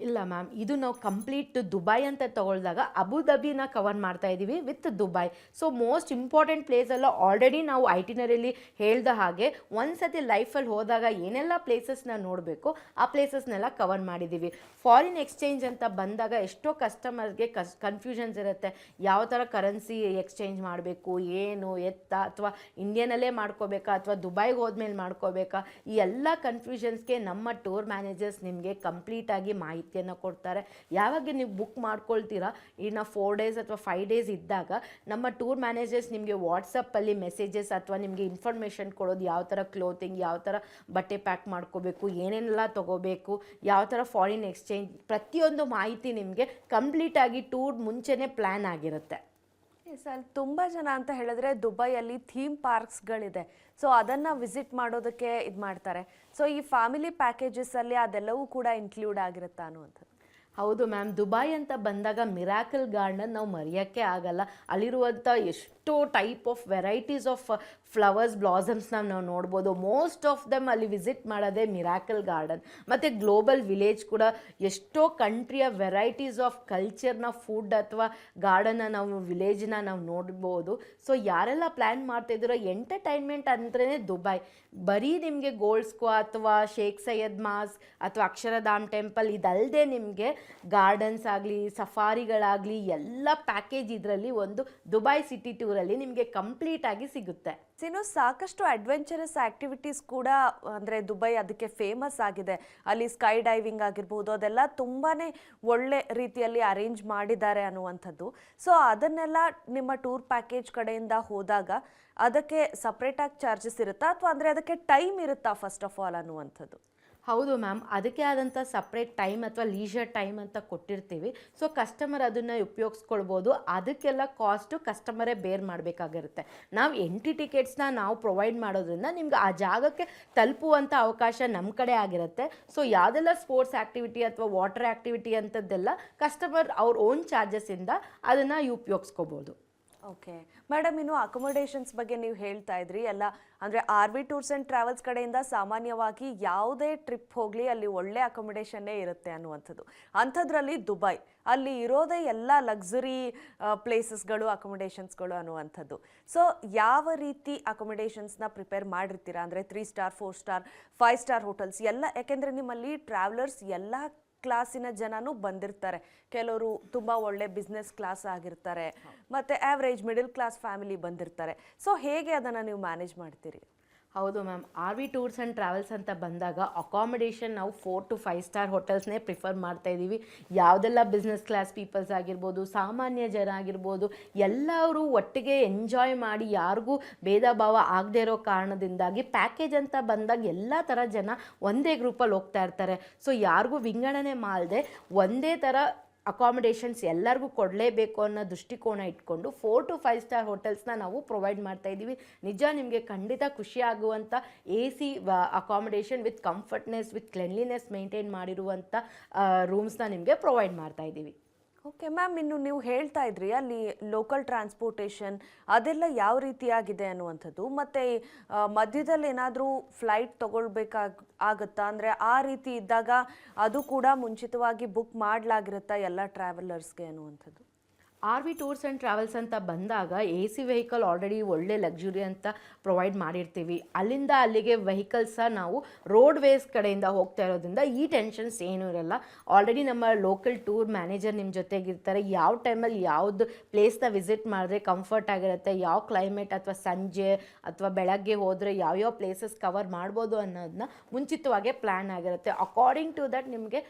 ಇಲ್ಲ ಮ್ಯಾಮ್, ಇದು ನಾವು ಕಂಪ್ಲೀಟ್ ದುಬೈ ಅಂತ ತಗೊಳ್ದಾಗ ಅಬುದಾಬಿನ ಕವರ್ ಮಾಡ್ತಾ ಇದ್ದೀವಿ with Dubai. So most important ಪ್ಲೇಸೆಲ್ಲ ಆಲ್ರೆಡಿ ನಾವು ಐಟಿನರಿಯಲ್ಲಿ ಹೇಳ್ದ ಹಾಗೆ ಒಂದ್ಸತಿ ಲೈಫಲ್ಲಿ ಹೋದಾಗ ಏನೆಲ್ಲ ಪ್ಲೇಸಸ್ನ ನೋಡಬೇಕು ಆ ಪ್ಲೇಸಸ್ನೆಲ್ಲ ಕವರ್ ಮಾಡಿದ್ದೀವಿ. ಫಾರಿನ್ ಎಕ್ಸ್ಚೇಂಜ್ ಅಂತ ಬಂದಾಗ ಎಷ್ಟೋ ಕಸ್ಟಮರ್ಗೆ ಕನ್ಫ್ಯೂಷನ್ಸ್ ಇರುತ್ತೆ. ಯಾವ ಥರ ಕರೆನ್ಸಿ ಎಕ್ಸ್ಚೇಂಜ್ ಮಾಡಬೇಕು, ಏನು ಎತ್ತ, ಅಥವಾ ಇಂಡಿಯನಲ್ಲೇ ಮಾಡ್ಕೋಬೇಕಾ ಅಥವಾ ದುಬೈಗೆ ಹೋದ್ಮೇಲೆ ಮಾಡ್ಕೋಬೇಕಾ, ಈ ಎಲ್ಲ ಕನ್ಫ್ಯೂಷನ್ಸ್ಗೆ ನಮ್ಮ ಟೂರ್ ಮ್ಯಾನೇಜರ್ಸ್ ನಿಮಗೆ ಕಂಪ್ಲೀಟಾಗಿ ಮಾಹಿತಿಯನ್ನು ಕೊಡ್ತಾರೆ. ಯಾವಾಗ ನೀವು ಬುಕ್ ಮಾಡ್ಕೊಳ್ತೀರಾ, ಇನ್ನು 4 days ಅಥವಾ 5 days ಇದ್ದಾಗ ನಮ್ಮ ಟೂರ್ ಮ್ಯಾನೇಜರ್ಸ್ ನಿಮಗೆ ವಾಟ್ಸಪ್ಪಲ್ಲಿ ಮೆಸೇಜಸ್ ಅಥವಾ ನಿಮಗೆ ಇನ್ಫಾರ್ಮೇಷನ್ ಕೊಡೋದು, ಯಾವ ಥರ ಕ್ಲೋತಿಂಗ್, ಯಾವ ಥರ ಬಟ್ಟೆ ಪ್ಯಾಕ್ ಮಾಡ್ಕೋಬೇಕು, ಏನೇನೆಲ್ಲ ತೊಗೋಬೇಕು, ಯಾವ ಥರ ಫಾರಿನ್ ಎಕ್ಸ್ಚೇಂಜ್, ಪ್ರತಿಯೊಂದು ಮಾಹಿತಿ ನಿಮಗೆ ಕಂಪ್ಲೀಟಾಗಿ ಟೂರ್ ಮುಂಚೆನೇ ಪ್ಲ್ಯಾನ್ ಆಗಿರುತ್ತೆ. ಅಲ್ಲಿ ತುಂಬ ಜನ ಅಂತ ಹೇಳಿದ್ರೆ ದುಬೈಯಲ್ಲಿ ಥೀಮ್ ಪಾರ್ಕ್ಸ್ಗಳಿದೆ. ಸೊ ಅದನ್ನು ವಿಸಿಟ್ ಮಾಡೋದಕ್ಕೆ ಇದು ಮಾಡ್ತಾರೆ. ಸೊ ಈ ಫ್ಯಾಮಿಲಿ ಪ್ಯಾಕೇಜಸ್ಸಲ್ಲಿ ಅದೆಲ್ಲವೂ ಕೂಡ ಇನ್ಕ್ಲೂಡ್ ಆಗಿರುತ್ತಾ ಅನ್ನುವಂಥದ್ದು? ಹೌದು ಮ್ಯಾಮ್, ದುಬೈ ಅಂತ ಬಂದಾಗ ಮಿರಾಕಲ್ ಗಾರ್ಡನ್ ನಾವು ಮರೆಯೋಕ್ಕೆ ಆಗಲ್ಲ. ಅಲ್ಲಿರುವಂಥ ಎಷ್ಟೋ type of varieties of flowers, ಬ್ಲಾಸಮ್ಸ್ನ ನಾವು ನೋಡ್ಬೋದು. ಮೋಸ್ಟ್ ಆಫ್ ದಮ್ ಅಲ್ಲಿ ವಿಸಿಟ್ ಮಾಡೋದೇ ಮಿರಾಕಲ್ ಗಾರ್ಡನ್. ಮತ್ತು ಗ್ಲೋಬಲ್ ವಿಲೇಜ್ ಕೂಡ ಎಷ್ಟೋ ಕಂಟ್ರಿಯ ವೆರೈಟೀಸ್ ಆಫ್ ಕಲ್ಚರ್ನ ಫುಡ್ ಅಥವಾ ಗಾರ್ಡನ್ನ ನಾವು ವಿಲೇಜ್ನ ನಾವು ನೋಡ್ಬೋದು. ಸೊ ಯಾರೆಲ್ಲ ಪ್ಲ್ಯಾನ್ ಮಾಡ್ತಾಯಿದ್ದೀರೋ ಎಂಟರ್ಟೈನ್ಮೆಂಟ್ ಅಂದ್ರೇ ದುಬೈ. ಬರೀ ನಿಮಗೆ ಗೋಲ್ಡ್ ಸ್ಕ್ವಾ ಅಥವಾ ಶೇಖ್ ಸೈಯದ್ ಮಾಸ್ ಅಥವಾ ಅಕ್ಷರಧಾಮ್ ಟೆಂಪಲ್ ಇದಲ್ಲದೆ ನಿಮಗೆ ಗಾರ್ಡನ್ಸ್ ಆಗಲಿ ಸಫಾರಿಗಳಾಗಲಿ ಎಲ್ಲ ಪ್ಯಾಕೇಜ್ ಇದರಲ್ಲಿ ಒಂದು ದುಬೈ ಸಿಟಿ ಟೂರಲ್ಲಿ ನಿಮಗೆ ಕಂಪ್ಲೀಟಾಗಿ ಸಿಗುತ್ತೆ. ಇನ್ನು ಸಾಕಷ್ಟು ಅಡ್ವೆಂಚರಸ್ ಆಕ್ಟಿವಿಟೀಸ್ ಕೂಡ ಅಂದರೆ ದುಬೈ ಅದಕ್ಕೆ ಫೇಮಸ್ ಆಗಿದೆ. ಅಲ್ಲಿ ಸ್ಕೈ ಡೈವಿಂಗ್ ಆಗಿರ್ಬೋದು, ಅದೆಲ್ಲ ತುಂಬಾ ಒಳ್ಳೆ ರೀತಿಯಲ್ಲಿ ಅರೇಂಜ್ ಮಾಡಿದ್ದಾರೆ ಅನ್ನುವಂಥದ್ದು. ಸೊ ಅದನ್ನೆಲ್ಲ ನಿಮ್ಮ ಟೂರ್ ಪ್ಯಾಕೇಜ್ ಕಡೆಯಿಂದ ಹೋದಾಗ ಅದಕ್ಕೆ ಸಪ್ರೇಟಾಗಿ ಚಾರ್ಜಸ್ ಇರುತ್ತಾ, ಅಥವಾ ಅಂದರೆ ಅದಕ್ಕೆ ಟೈಮ್ ಇರುತ್ತಾ ಫಸ್ಟ್ ಆಫ್ ಆಲ್ ಅನ್ನುವಂಥದ್ದು? ಹೌದು ಮ್ಯಾಮ್, ಅದಕ್ಕೆ ಆದಂಥ ಸಪ್ರೇಟ್ ಟೈಮ್ ಅಥವಾ ಲೀಜರ್ ಟೈಮ್ ಅಂತ ಕೊಟ್ಟಿರ್ತೀವಿ. ಸೊ ಕಸ್ಟಮರ್ ಅದನ್ನು ಉಪಯೋಗಿಸ್ಕೊಳ್ಬೋದು. ಅದಕ್ಕೆಲ್ಲ ಕಾಸ್ಟು ಕಸ್ಟಮರೇ ಬೇರ್ ಮಾಡಬೇಕಾಗಿರುತ್ತೆ. ನಾವು ಎಂಟ್ರಿ ಟಿಕೆಟ್ಸ್ನ ನಾವು ಪ್ರೊವೈಡ್ ಮಾಡೋದ್ರಿಂದ ನಿಮ್ಗೆ ಆ ಜಾಗಕ್ಕೆ ತಲುಪುವಂಥ ಅವಕಾಶ ನಮ್ಮ ಕಡೆ ಆಗಿರುತ್ತೆ. ಸೊ ಯಾವುದೆಲ್ಲ ಸ್ಪೋರ್ಟ್ಸ್ ಆ್ಯಕ್ಟಿವಿಟಿ ಅಥವಾ ವಾಟರ್ ಆ್ಯಕ್ಟಿವಿಟಿ ಅಂಥದ್ದೆಲ್ಲ ಕಸ್ಟಮರ್ ಅವ್ರ ಓನ್ ಚಾರ್ಜಸ್ಸಿಂದ ಅದನ್ನು ಉಪಯೋಗಿಸ್ಕೋಬೋದು. ಓಕೆ ಮೇಡಮ್, ಇನ್ನು ಅಕೊಮೊಡೇಷನ್ಸ್ ಬಗ್ಗೆ ನೀವು ಹೇಳ್ತಾ ಇದ್ರಿ ಎಲ್ಲ, ಅಂದರೆ R V tours and travels ಕಡೆಯಿಂದ ಸಾಮಾನ್ಯವಾಗಿ ಯಾವುದೇ ಟ್ರಿಪ್ ಹೋಗಲಿ ಅಲ್ಲಿ ಒಳ್ಳೆ ಅಕೊಮೊಡೇಷನ್ನೇ ಇರುತ್ತೆ ಅನ್ನುವಂಥದ್ದು. ಅಂಥದ್ರಲ್ಲಿ ದುಬೈ ಅಲ್ಲಿ ಇರೋದೇ ಎಲ್ಲ ಲಕ್ಸುರಿ ಪ್ಲೇಸಸ್ಗಳು, ಅಕೊಮೊಡೇಷನ್ಸ್ಗಳು ಅನ್ನುವಂಥದ್ದು. ಸೊ ಯಾವ ರೀತಿ ಅಕೊಮೊಡೇಷನ್ಸ್ನ ಪ್ರಿಪೇರ್ ಮಾಡಿರ್ತೀರಾ? ಅಂದರೆ 3 ಸ್ಟಾರ್ 4 ಸ್ಟಾರ್ 5 ಸ್ಟಾರ್ ಹೋಟೆಲ್ಸ್ ಎಲ್ಲ, ಯಾಕೆಂದರೆ ನಿಮ್ಮಲ್ಲಿ ಟ್ರಾವೆಲರ್ಸ್ ಎಲ್ಲ ಕ್ಲಾಸಿನ ಜನನೂ ಬಂದಿರ್ತಾರೆ. ಕೆಲವರು ತುಂಬ ಒಳ್ಳೆ ಬಿಸ್ನೆಸ್ ಕ್ಲಾಸ್ ಆಗಿರ್ತಾರೆ, ಮತ್ತು ಆವ್ರೇಜ್ ಮಿಡಲ್ ಕ್ಲಾಸ್ ಫ್ಯಾಮಿಲಿ ಬಂದಿರ್ತಾರೆ. ಸೊ ಹೇಗೆ ಅದನ್ನು ನೀವು ಮ್ಯಾನೇಜ್ ಮಾಡ್ತೀರಿ? ಹೌದು ma'am, R V tours and travels ಅಂತ ಬಂದಾಗ ಅಕಾಮಿಡೇಷನ್ ನಾವು 4 to 5 ಸ್ಟಾರ್ ಹೋಟೆಲ್ಸ್ನೇ ಪ್ರಿಫರ್ ಮಾಡ್ತಾ ಇದ್ದೀವಿ. ಯಾವುದೆಲ್ಲ ಬಿಸ್ನೆಸ್ ಕ್ಲಾಸ್ ಪೀಪಲ್ಸ್ ಆಗಿರ್ಬೋದು, ಸಾಮಾನ್ಯ ಜನ ಆಗಿರ್ಬೋದು, ಎಲ್ಲರೂ ಒಟ್ಟಿಗೆ ಎಂಜಾಯ್ ಮಾಡಿ ಯಾರಿಗೂ ಭೇದ ಭಾವ ಆಗದೆ ಇರೋ ಕಾರಣದಿಂದಾಗಿ ಪ್ಯಾಕೇಜ್ ಅಂತ ಬಂದಾಗ ಎಲ್ಲ ಥರ ಜನ ಒಂದೇ ಗ್ರೂಪಲ್ಲಿ ಹೋಗ್ತಾ ಇರ್ತಾರೆ. ಸೊ ಯಾರಿಗೂ ವಿಂಗಡಣೆ ಮಾಡದೆ ಒಂದೇ ಥರ ಅಕಾಮಿಡೇಷನ್ಸ್ ಎಲ್ಲರಿಗೂ ಕೊಡಲೇಬೇಕು ಅನ್ನೋ ದೃಷ್ಟಿಕೋನ ಇಟ್ಕೊಂಡು 4 to 5 ಸ್ಟಾರ್ ಹೋಟೆಲ್ಸ್ನ ನಾವು ಪ್ರೊವೈಡ್ ಮಾಡ್ತಾ ಇದ್ದೀವಿ. ನಿಜ ನಿಮಗೆ ಖಂಡಿತ ಖುಷಿ ಆಗುವಂಥ AC accommodation with comfortness with cleanliness maintain ಮಾಡಿರುವಂಥ ರೂಮ್ಸ್ನ ನಿಮಗೆ ಪ್ರೊವೈಡ್ ಮಾಡ್ತಾ ಇದ್ದೀವಿ. ಓಕೆ ಮ್ಯಾಮ್, ಇನ್ನು ನೀವು ಹೇಳ್ತಾ ಇದ್ರಿ ಅಲ್ಲಿ ಲೋಕಲ್ ಟ್ರಾನ್ಸ್ಪೋರ್ಟೇಷನ್ ಅದೆಲ್ಲ ಯಾವ ರೀತಿಯಾಗಿದೆ ಅನ್ನುವಂಥದ್ದು, ಮತ್ತು ಮಧ್ಯದಲ್ಲಿ ಏನಾದರೂ ಫ್ಲೈಟ್ ಆಗುತ್ತಾ? ಅಂದರೆ ಆ ರೀತಿ ಇದ್ದಾಗ ಅದು ಕೂಡ ಮುಂಚಿತವಾಗಿ ಬುಕ್ ಮಾಡಲಾಗಿರುತ್ತಾ ಎಲ್ಲ ಟ್ರಾವೆಲರ್ಸ್ಗೆ ಅನ್ನುವಂಥದ್ದು? R V tours and travels ಅಂತ ಬಂದಾಗ AC ವೆಹಿಕಲ್ ಆಲ್ರೆಡಿ ಒಳ್ಳೆ ಲಕ್ಸುರಿ ಅಂತ ಪ್ರೊವೈಡ್ ಮಾಡಿರ್ತೀವಿ. ಅಲ್ಲಿಂದ ಅಲ್ಲಿಗೆ ವೆಹಿಕಲ್ಸ ನಾವು ರೋಡ್ ವೇಸ್ ಕಡೆಯಿಂದ ಹೋಗ್ತಾ ಇರೋದ್ರಿಂದ ಈ ಟೆನ್ಷನ್ಸ್ ಏನೂ ಇರಲ್ಲ. ಆಲ್ರೆಡಿ ನಮ್ಮ ಲೋಕಲ್ ಟೂರ್ ಮ್ಯಾನೇಜರ್ ನಿಮ್ಮ ಜೊತೆಗಿರ್ತಾರೆ. ಯಾವ ಟೈಮಲ್ಲಿ ಯಾವುದು ಪ್ಲೇಸ್ನ ವಿಸಿಟ್ ಮಾಡಿದ್ರೆ ಕಂಫರ್ಟ್ ಆಗಿರುತ್ತೆ, ಯಾವ ಕ್ಲೈಮೇಟ್ ಅಥವಾ ಸಂಜೆ ಅಥವಾ ಬೆಳಗ್ಗೆ ಹೋದರೆ ಯಾವ್ಯಾವ ಪ್ಲೇಸಸ್ ಕವರ್ ಮಾಡ್ಬೋದು ಅನ್ನೋದನ್ನ ಮುಂಚಿತವಾಗೇ ಪ್ಲ್ಯಾನ್ ಆಗಿರುತ್ತೆ. ಅಕಾರ್ಡಿಂಗ್ ಟು ದಟ್ ನಿಮಗೆ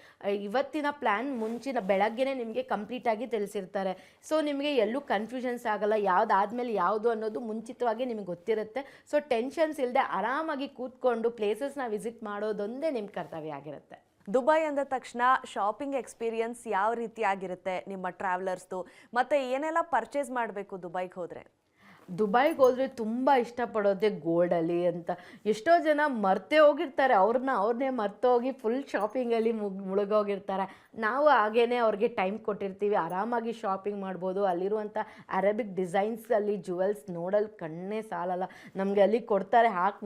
ಇವತ್ತಿನ ಪ್ಲ್ಯಾನ್ ಮುಂಚಿನ ಬೆಳಗ್ಗೆನೇ ನಿಮಗೆ ಕಂಪ್ಲೀಟಾಗಿ ತಿಳಿಸಿರ್ತಾರೆ. ಸೊ ನಿಮಗೆ ಎಲ್ಲೂ ಕನ್ಫ್ಯೂಷನ್ಸ್ ಆಗಲ್ಲ, ಯಾವುದಾದ್ಮೇಲೆ ಯಾವುದು ಅನ್ನೋದು ಮುಂಚಿತವಾಗಿ ನಿಮಗೆ ಗೊತ್ತಿರುತ್ತೆ. ಸೊ ಟೆನ್ಷನ್ಸ್ ಇಲ್ಲದೆ ಆರಾಮಾಗಿ ಕೂತ್ಕೊಂಡು ಪ್ಲೇಸಸ್ನ ವಿಸಿಟ್ ಮಾಡೋದೊಂದೇ ನಿಮ್ಮ ಕರ್ತವ್ಯ ಆಗಿರುತ್ತೆ. ದುಬೈ ಅಂದ ತಕ್ಷಣ ಶಾಪಿಂಗ್ ಎಕ್ಸ್ಪೀರಿಯನ್ಸ್ ಯಾವ ರೀತಿ ಆಗಿರುತ್ತೆ ನಿಮ್ಮ ಟ್ರಾವೆಲರ್ಸ್ದು, ಮತ್ತು ಏನೆಲ್ಲ ಪರ್ಚೇಸ್ ಮಾಡಬೇಕು ದುಬೈಗೆ ಹೋದರೆ? ದುಬೈಗೆ ಹೋದರೆ ತುಂಬ ಇಷ್ಟಪಡೋದೆ ಗೋಲ್ಡಲ್ಲಿ ಅಂತ. ಎಷ್ಟೋ ಜನ ಮರ್ತೇ ಹೋಗಿರ್ತಾರೆ, ಅವ್ರನ್ನೇ ಮರ್ತೋಗಿ ಫುಲ್ ಶಾಪಿಂಗಲ್ಲಿ ಮುಳುಗೋಗಿರ್ತಾರೆ. ನಾವು ಹಾಗೇ ಅವ್ರಿಗೆ ಟೈಮ್ ಕೊಟ್ಟಿರ್ತೀವಿ, ಆರಾಮಾಗಿ ಶಾಪಿಂಗ್ ಮಾಡ್ಬೋದು. ಅಲ್ಲಿರುವಂಥ ಅರೇಬಿಕ್ ಡಿಸೈನ್ಸಲ್ಲಿ ಜುವೆಲ್ಸ್ ನೋಡಲು ಕಣ್ಣೇ ಸಾಲಲ್ಲ. ನಮಗೆ ಅಲ್ಲಿ ಕೊಡ್ತಾರೆ, ಹಾಕಿ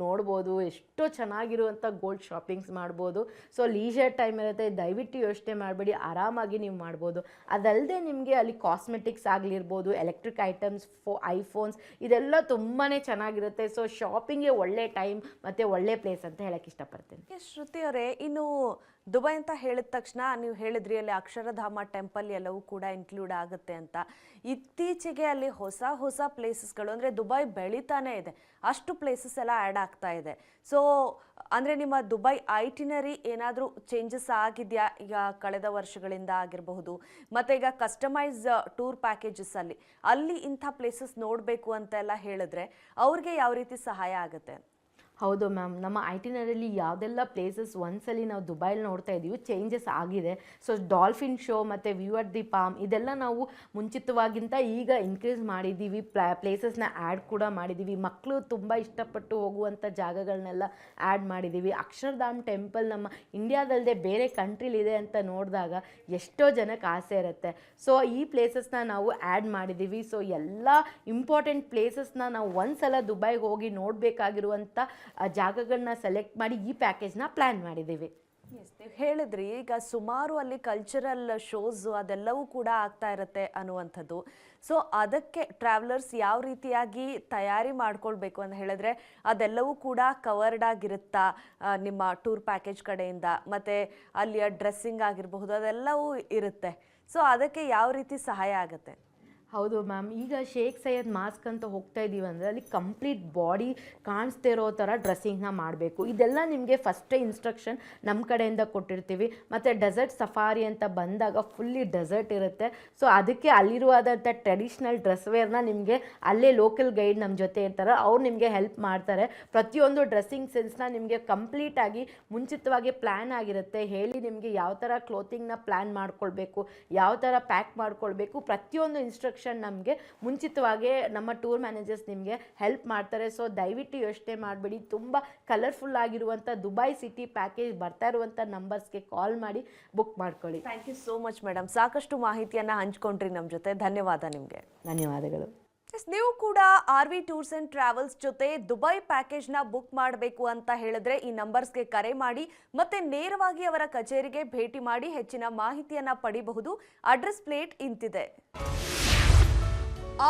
ನೋಡ್ಬೋದು. ಎಷ್ಟೋ ಚೆನ್ನಾಗಿರುವಂಥ ಗೋಲ್ಡ್ ಶಾಪಿಂಗ್ಸ್ ಮಾಡ್ಬೋದು. ಸೊ ಲೀಜರ್ ಟೈಮ್ ಇರುತ್ತೆ, ದಯವಿಟ್ಟು ಯೋಚನೆ ಮಾಡಬೇಡಿ, ಆರಾಮಾಗಿ ನೀವು ಮಾಡ್ಬೋದು. ಅದಲ್ಲದೆ ನಿಮಗೆ ಅಲ್ಲಿ ಕಾಸ್ಮೆಟಿಕ್ಸ್ ಆಗಲಿರ್ಬೋದು, ಎಲೆಕ್ಟ್ರಿಕ್ ಐಟಮ್ಸ್, ಐಫೋನ್ಸ್, ಇದೆಲ್ಲ ತುಂಬಾ ಚೆನ್ನಾಗಿರುತ್ತೆ. ಸೊ ಶಾಪಿಂಗ್ಗೆ ಒಳ್ಳೆ ಟೈಮ್ ಮತ್ತು ಒಳ್ಳೆ ಪ್ಲೇಸ್ ಅಂತ ಹೇಳಕ್ಕೆ ಇಷ್ಟಪಡ್ತೀನಿ. ಶ್ರುತಿ ಅವರೇ, ಇನ್ನು ದುಬೈ ಅಂತ ಹೇಳಿದ ತಕ್ಷಣ ನೀವು ಹೇಳಿದ್ರಿ ಅಲ್ಲಿ ಅಕ್ಷರಧಾಮ ಟೆಂಪಲ್ ಎಲ್ಲವೂ ಕೂಡ ಇನ್ಕ್ಲೂಡ್ ಆಗುತ್ತೆ ಅಂತ. ಇತ್ತೀಚೆಗೆ ಅಲ್ಲಿ ಹೊಸ ಪ್ಲೇಸಸ್ಗಳು, ಅಂದರೆ ದುಬೈ ಬೆಳೀತಾನೆ ಇದೆ, ಅಷ್ಟು ಪ್ಲೇಸಸ್ ಎಲ್ಲ ಆ್ಯಡ್ ಆಗ್ತಾ ಇದೆ. ಸೊ ಅಂದರೆ ನಿಮ್ಮ ದುಬೈ ಐಟಿನರಿ ಏನಾದರೂ ಚೇಂಜಸ್ ಆಗಿದೆಯಾ ಈಗ ಕಳೆದ ವರ್ಷಗಳಿಂದ ಆಗಿರಬಹುದು? ಮತ್ತು ಈಗ ಕಸ್ಟಮೈಸ್ ಟೂರ್ ಪ್ಯಾಕೇಜಸ್ ಅಲ್ಲಿ ಇಂಥ ಪ್ಲೇಸಸ್ ನೋಡಬೇಕು ಅಂತೆಲ್ಲ ಹೇಳಿದ್ರೆ ಅವ್ರಿಗೆ ಯಾವ ರೀತಿ ಸಹಾಯ ಆಗುತ್ತೆ? ಹೌದು ಮ್ಯಾಮ್, ನಮ್ಮ ಐಟಿನರಿಯಲ್ಲಿ ಯಾವುದೆಲ್ಲ ಪ್ಲೇಸಸ್ ಒಂದ್ಸಲಿ ನಾವು ದುಬೈಲಿ ನೋಡ್ತಾ ಇದ್ದೀವಿ ಚೇಂಜಸ್ ಆಗಿದೆ. ಸೊ ಡಾಲ್ಫಿನ್ ಶೋ ಮತ್ತು ವ್ಯೂ ಅಟ್ ದಿ ಪಾಮ್ ಇದೆಲ್ಲ ನಾವು ಮುಂಚಿತವಾಗಿಂತ ಈಗ ಇನ್ಕ್ರೀಸ್ ಮಾಡಿದ್ದೀವಿ. ಪ್ಲೇಸಸ್ನ ಆ್ಯಡ್ ಕೂಡ ಮಾಡಿದ್ದೀವಿ. ಮಕ್ಕಳು ತುಂಬ ಇಷ್ಟಪಟ್ಟು ಹೋಗುವಂಥ ಜಾಗಗಳನ್ನೆಲ್ಲ ಆ್ಯಡ್ ಮಾಡಿದ್ದೀವಿ. ಅಕ್ಷರಧಾಮ್ ಟೆಂಪಲ್ ನಮ್ಮ ಇಂಡಿಯಾದಲ್ಲದೆ ಬೇರೆ ಕಂಟ್ರಿಲಿದೆ ಅಂತ ನೋಡಿದಾಗ ಎಷ್ಟೋ ಜನಕ್ಕೆ ಆಸೆ ಇರುತ್ತೆ. ಸೊ ಈ ಪ್ಲೇಸಸ್ನ ನಾವು ಆ್ಯಡ್ ಮಾಡಿದ್ದೀವಿ. ಸೊ ಎಲ್ಲ ಇಂಪಾರ್ಟೆಂಟ್ ಪ್ಲೇಸಸ್ನ ನಾವು ಒಂದ್ಸಲ ದುಬೈಗೆ ಹೋಗಿ ನೋಡಬೇಕಾಗಿರುವಂಥ ಜಾಗಗಳನ್ನ ಸೆಲೆಕ್ಟ್ ಮಾಡಿ ಈ ಪ್ಯಾಕೇಜ್ನ ಪ್ಲ್ಯಾನ್ ಮಾಡಿದ್ದೀವಿ. ನೀವು ಹೇಳಿದ್ರಿ ಈಗ ಸುಮಾರು ಅಲ್ಲಿ ಕಲ್ಚರಲ್ ಶೋಸ್ ಅದೆಲ್ಲವೂ ಕೂಡ ಆಗ್ತಾ ಇರುತ್ತೆ ಅನ್ನುವಂಥದ್ದು. ಸೊ ಅದಕ್ಕೆ ಟ್ರಾವೆಲರ್ಸ್ ಯಾವ ರೀತಿಯಾಗಿ ತಯಾರಿ ಮಾಡ್ಕೊಳ್ಬೇಕು ಅಂತ ಹೇಳಿದ್ರೆ ಅದೆಲ್ಲವೂ ಕೂಡ ಕವರ್ಡ್ ಆಗಿರುತ್ತಾ ನಿಮ್ಮ ಟೂರ್ ಪ್ಯಾಕೇಜ್ ಕಡೆಯಿಂದ, ಮತ್ತೆ ಅಲ್ಲಿಯ ಡ್ರೆಸ್ಸಿಂಗ್ ಆಗಿರಬಹುದು ಅದೆಲ್ಲವೂ ಇರುತ್ತೆ. ಸೊ ಅದಕ್ಕೆ ಯಾವ ರೀತಿ ಸಹಾಯ ಆಗುತ್ತೆ? ಹೌದು ಮ್ಯಾಮ್, ಈಗ ಶೇಖ್ ಸೈಯದ್ ಮಾಸ್ಕ್ ಅಂತ ಹೋಗ್ತಾ ಇದ್ದೀವಿ ಅಂದರೆ ಅಲ್ಲಿ ಕಂಪ್ಲೀಟ್ ಬಾಡಿ ಕಾಣಿಸ್ದೇ ಇರೋ ಥರ ಡ್ರೆಸ್ಸಿಂಗ್ನ ಮಾಡಬೇಕು. ಇದೆಲ್ಲ ನಿಮಗೆ ಫಸ್ಟೇ ಇನ್ಸ್ಟ್ರಕ್ಷನ್ ನಮ್ಮ ಕಡೆಯಿಂದ ಕೊಟ್ಟಿರ್ತೀವಿ. ಮತ್ತು ಡೆಸರ್ಟ್ ಸಫಾರಿ ಅಂತ ಬಂದಾಗ ಫುಲ್ಲಿ ಡೆಸರ್ಟ್ ಇರುತ್ತೆ. ಸೊ ಅದಕ್ಕೆ ಅಲ್ಲಿರುವಾದಂಥ ಟ್ರೆಡಿಷ್ನಲ್ ಡ್ರೆಸ್ ವೇರ್ನ ನಿಮಗೆ ಅಲ್ಲೇ ಲೋಕಲ್ ಗೈಡ್ ನಮ್ಮ ಜೊತೆ ಇರ್ತಾರೆ, ಅವ್ರು ನಿಮಗೆ ಹೆಲ್ಪ್ ಮಾಡ್ತಾರೆ. ಪ್ರತಿಯೊಂದು ಡ್ರೆಸ್ಸಿಂಗ್ ಸೆನ್ಸ್ನ ನಿಮಗೆ ಕಂಪ್ಲೀಟಾಗಿ ಮುಂಚಿತವಾಗಿ ಪ್ಲ್ಯಾನ್ ಆಗಿರುತ್ತೆ. ಹೇಳಿ ನಿಮಗೆ ಯಾವ ಥರ ಕ್ಲೋತಿಂಗ್ನ ಪ್ಲ್ಯಾನ್ ಮಾಡ್ಕೊಳ್ಬೇಕು, ಯಾವ ಥರ ಪ್ಯಾಕ್ ಮಾಡ್ಕೊಳ್ಬೇಕು, ಪ್ರತಿಯೊಂದು ಇನ್ಸ್ಟ್ರಕ್ಷನ್ ನಮಗೆ ಮುಂಚಿತವಾಗಿ ನಮ್ಮ ಟೂರ್ ಮ್ಯಾನೇಜರ್ಸ್ ನಿಮಗೆ ಹೆಲ್ಪ್ ಮಾಡ್ತಾರೆ. ಸೊ ದಯವಿಟ್ಟು ಯೋಚನೆ ಮಾಡಬೇಡಿ, ತುಂಬ ಕಲರ್ಫುಲ್ ಆಗಿರುವಂಥ ದುಬೈ ಸಿಟಿ ಪ್ಯಾಕೇಜ್ ಬರ್ತಾ ಇರುವಂಥ ನಂಬರ್ಸ್ಗೆ ಕಾಲ್ ಮಾಡಿ ಬುಕ್ ಮಾಡ್ಕೊಳ್ಳಿ. Thank you so much madam, ಸಾಕಷ್ಟು ಮಾಹಿತಿಯನ್ನು ಹಂಚ್ಕೊಂಡ್ರಿ ನಮ್ಮ ಜೊತೆ. ಧನ್ಯವಾದ ನಿಮಗೆ. ಧನ್ಯವಾದಗಳು. ನೀವು ಕೂಡ RV ಟೂರ್ಸ್ ಅಂಡ್ ಟ್ರಾವೆಲ್ಸ್ ಜೊತೆ ದುಬೈ ಪ್ಯಾಕೇಜ್ನ ಬುಕ್ ಮಾಡಬೇಕು ಅಂತ ಹೇಳಿದ್ರೆ ಈ ನಂಬರ್ಸ್ಗೆ ಕರೆ ಮಾಡಿ ಮತ್ತೆ ನೇರವಾಗಿ ಅವರ ಕಚೇರಿಗೆ ಭೇಟಿ ಮಾಡಿ ಹೆಚ್ಚಿನ ಮಾಹಿತಿಯನ್ನ ಪಡೆಯಬಹುದು. ಅಡ್ರೆಸ್ ಪ್ಲೇಟ್ ಇಂತಿದೆ.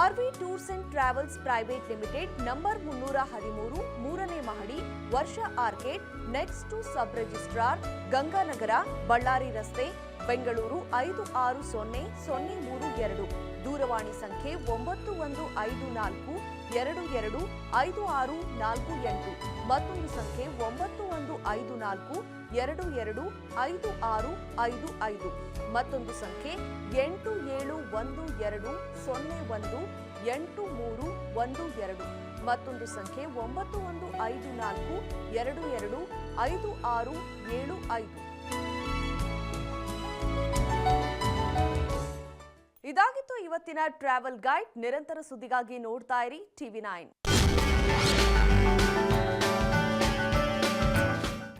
RV tours and travels private limited, number 313, 3ನೇ ಮಹಡಿ, Varsha arcade, next to sub registrar, Ganganagar, Ballari ರಸ್ತೆ, ಬೆಂಗಳೂರು 560032. ದೂರವಾಣಿ ಸಂಖ್ಯೆ 9154225648. ಮತ್ತೊಂದು ಸಂಖ್ಯೆ 9154225655. ಮತ್ತೊಂದು ಸಂಖ್ಯೆ 8712018312. ಮತ್ತೊಂದು ಸಂಖ್ಯೆ 9154225675. ಇದಾಗಿತ್ತು ಇವತ್ತಿನ ಟ್ರಾವೆಲ್ ಗೈಡ್. ನಿರಂತರ ಸುದ್ದಿಗಾಗಿ ನೋಡ್ತಾ ಇರಿ TV9.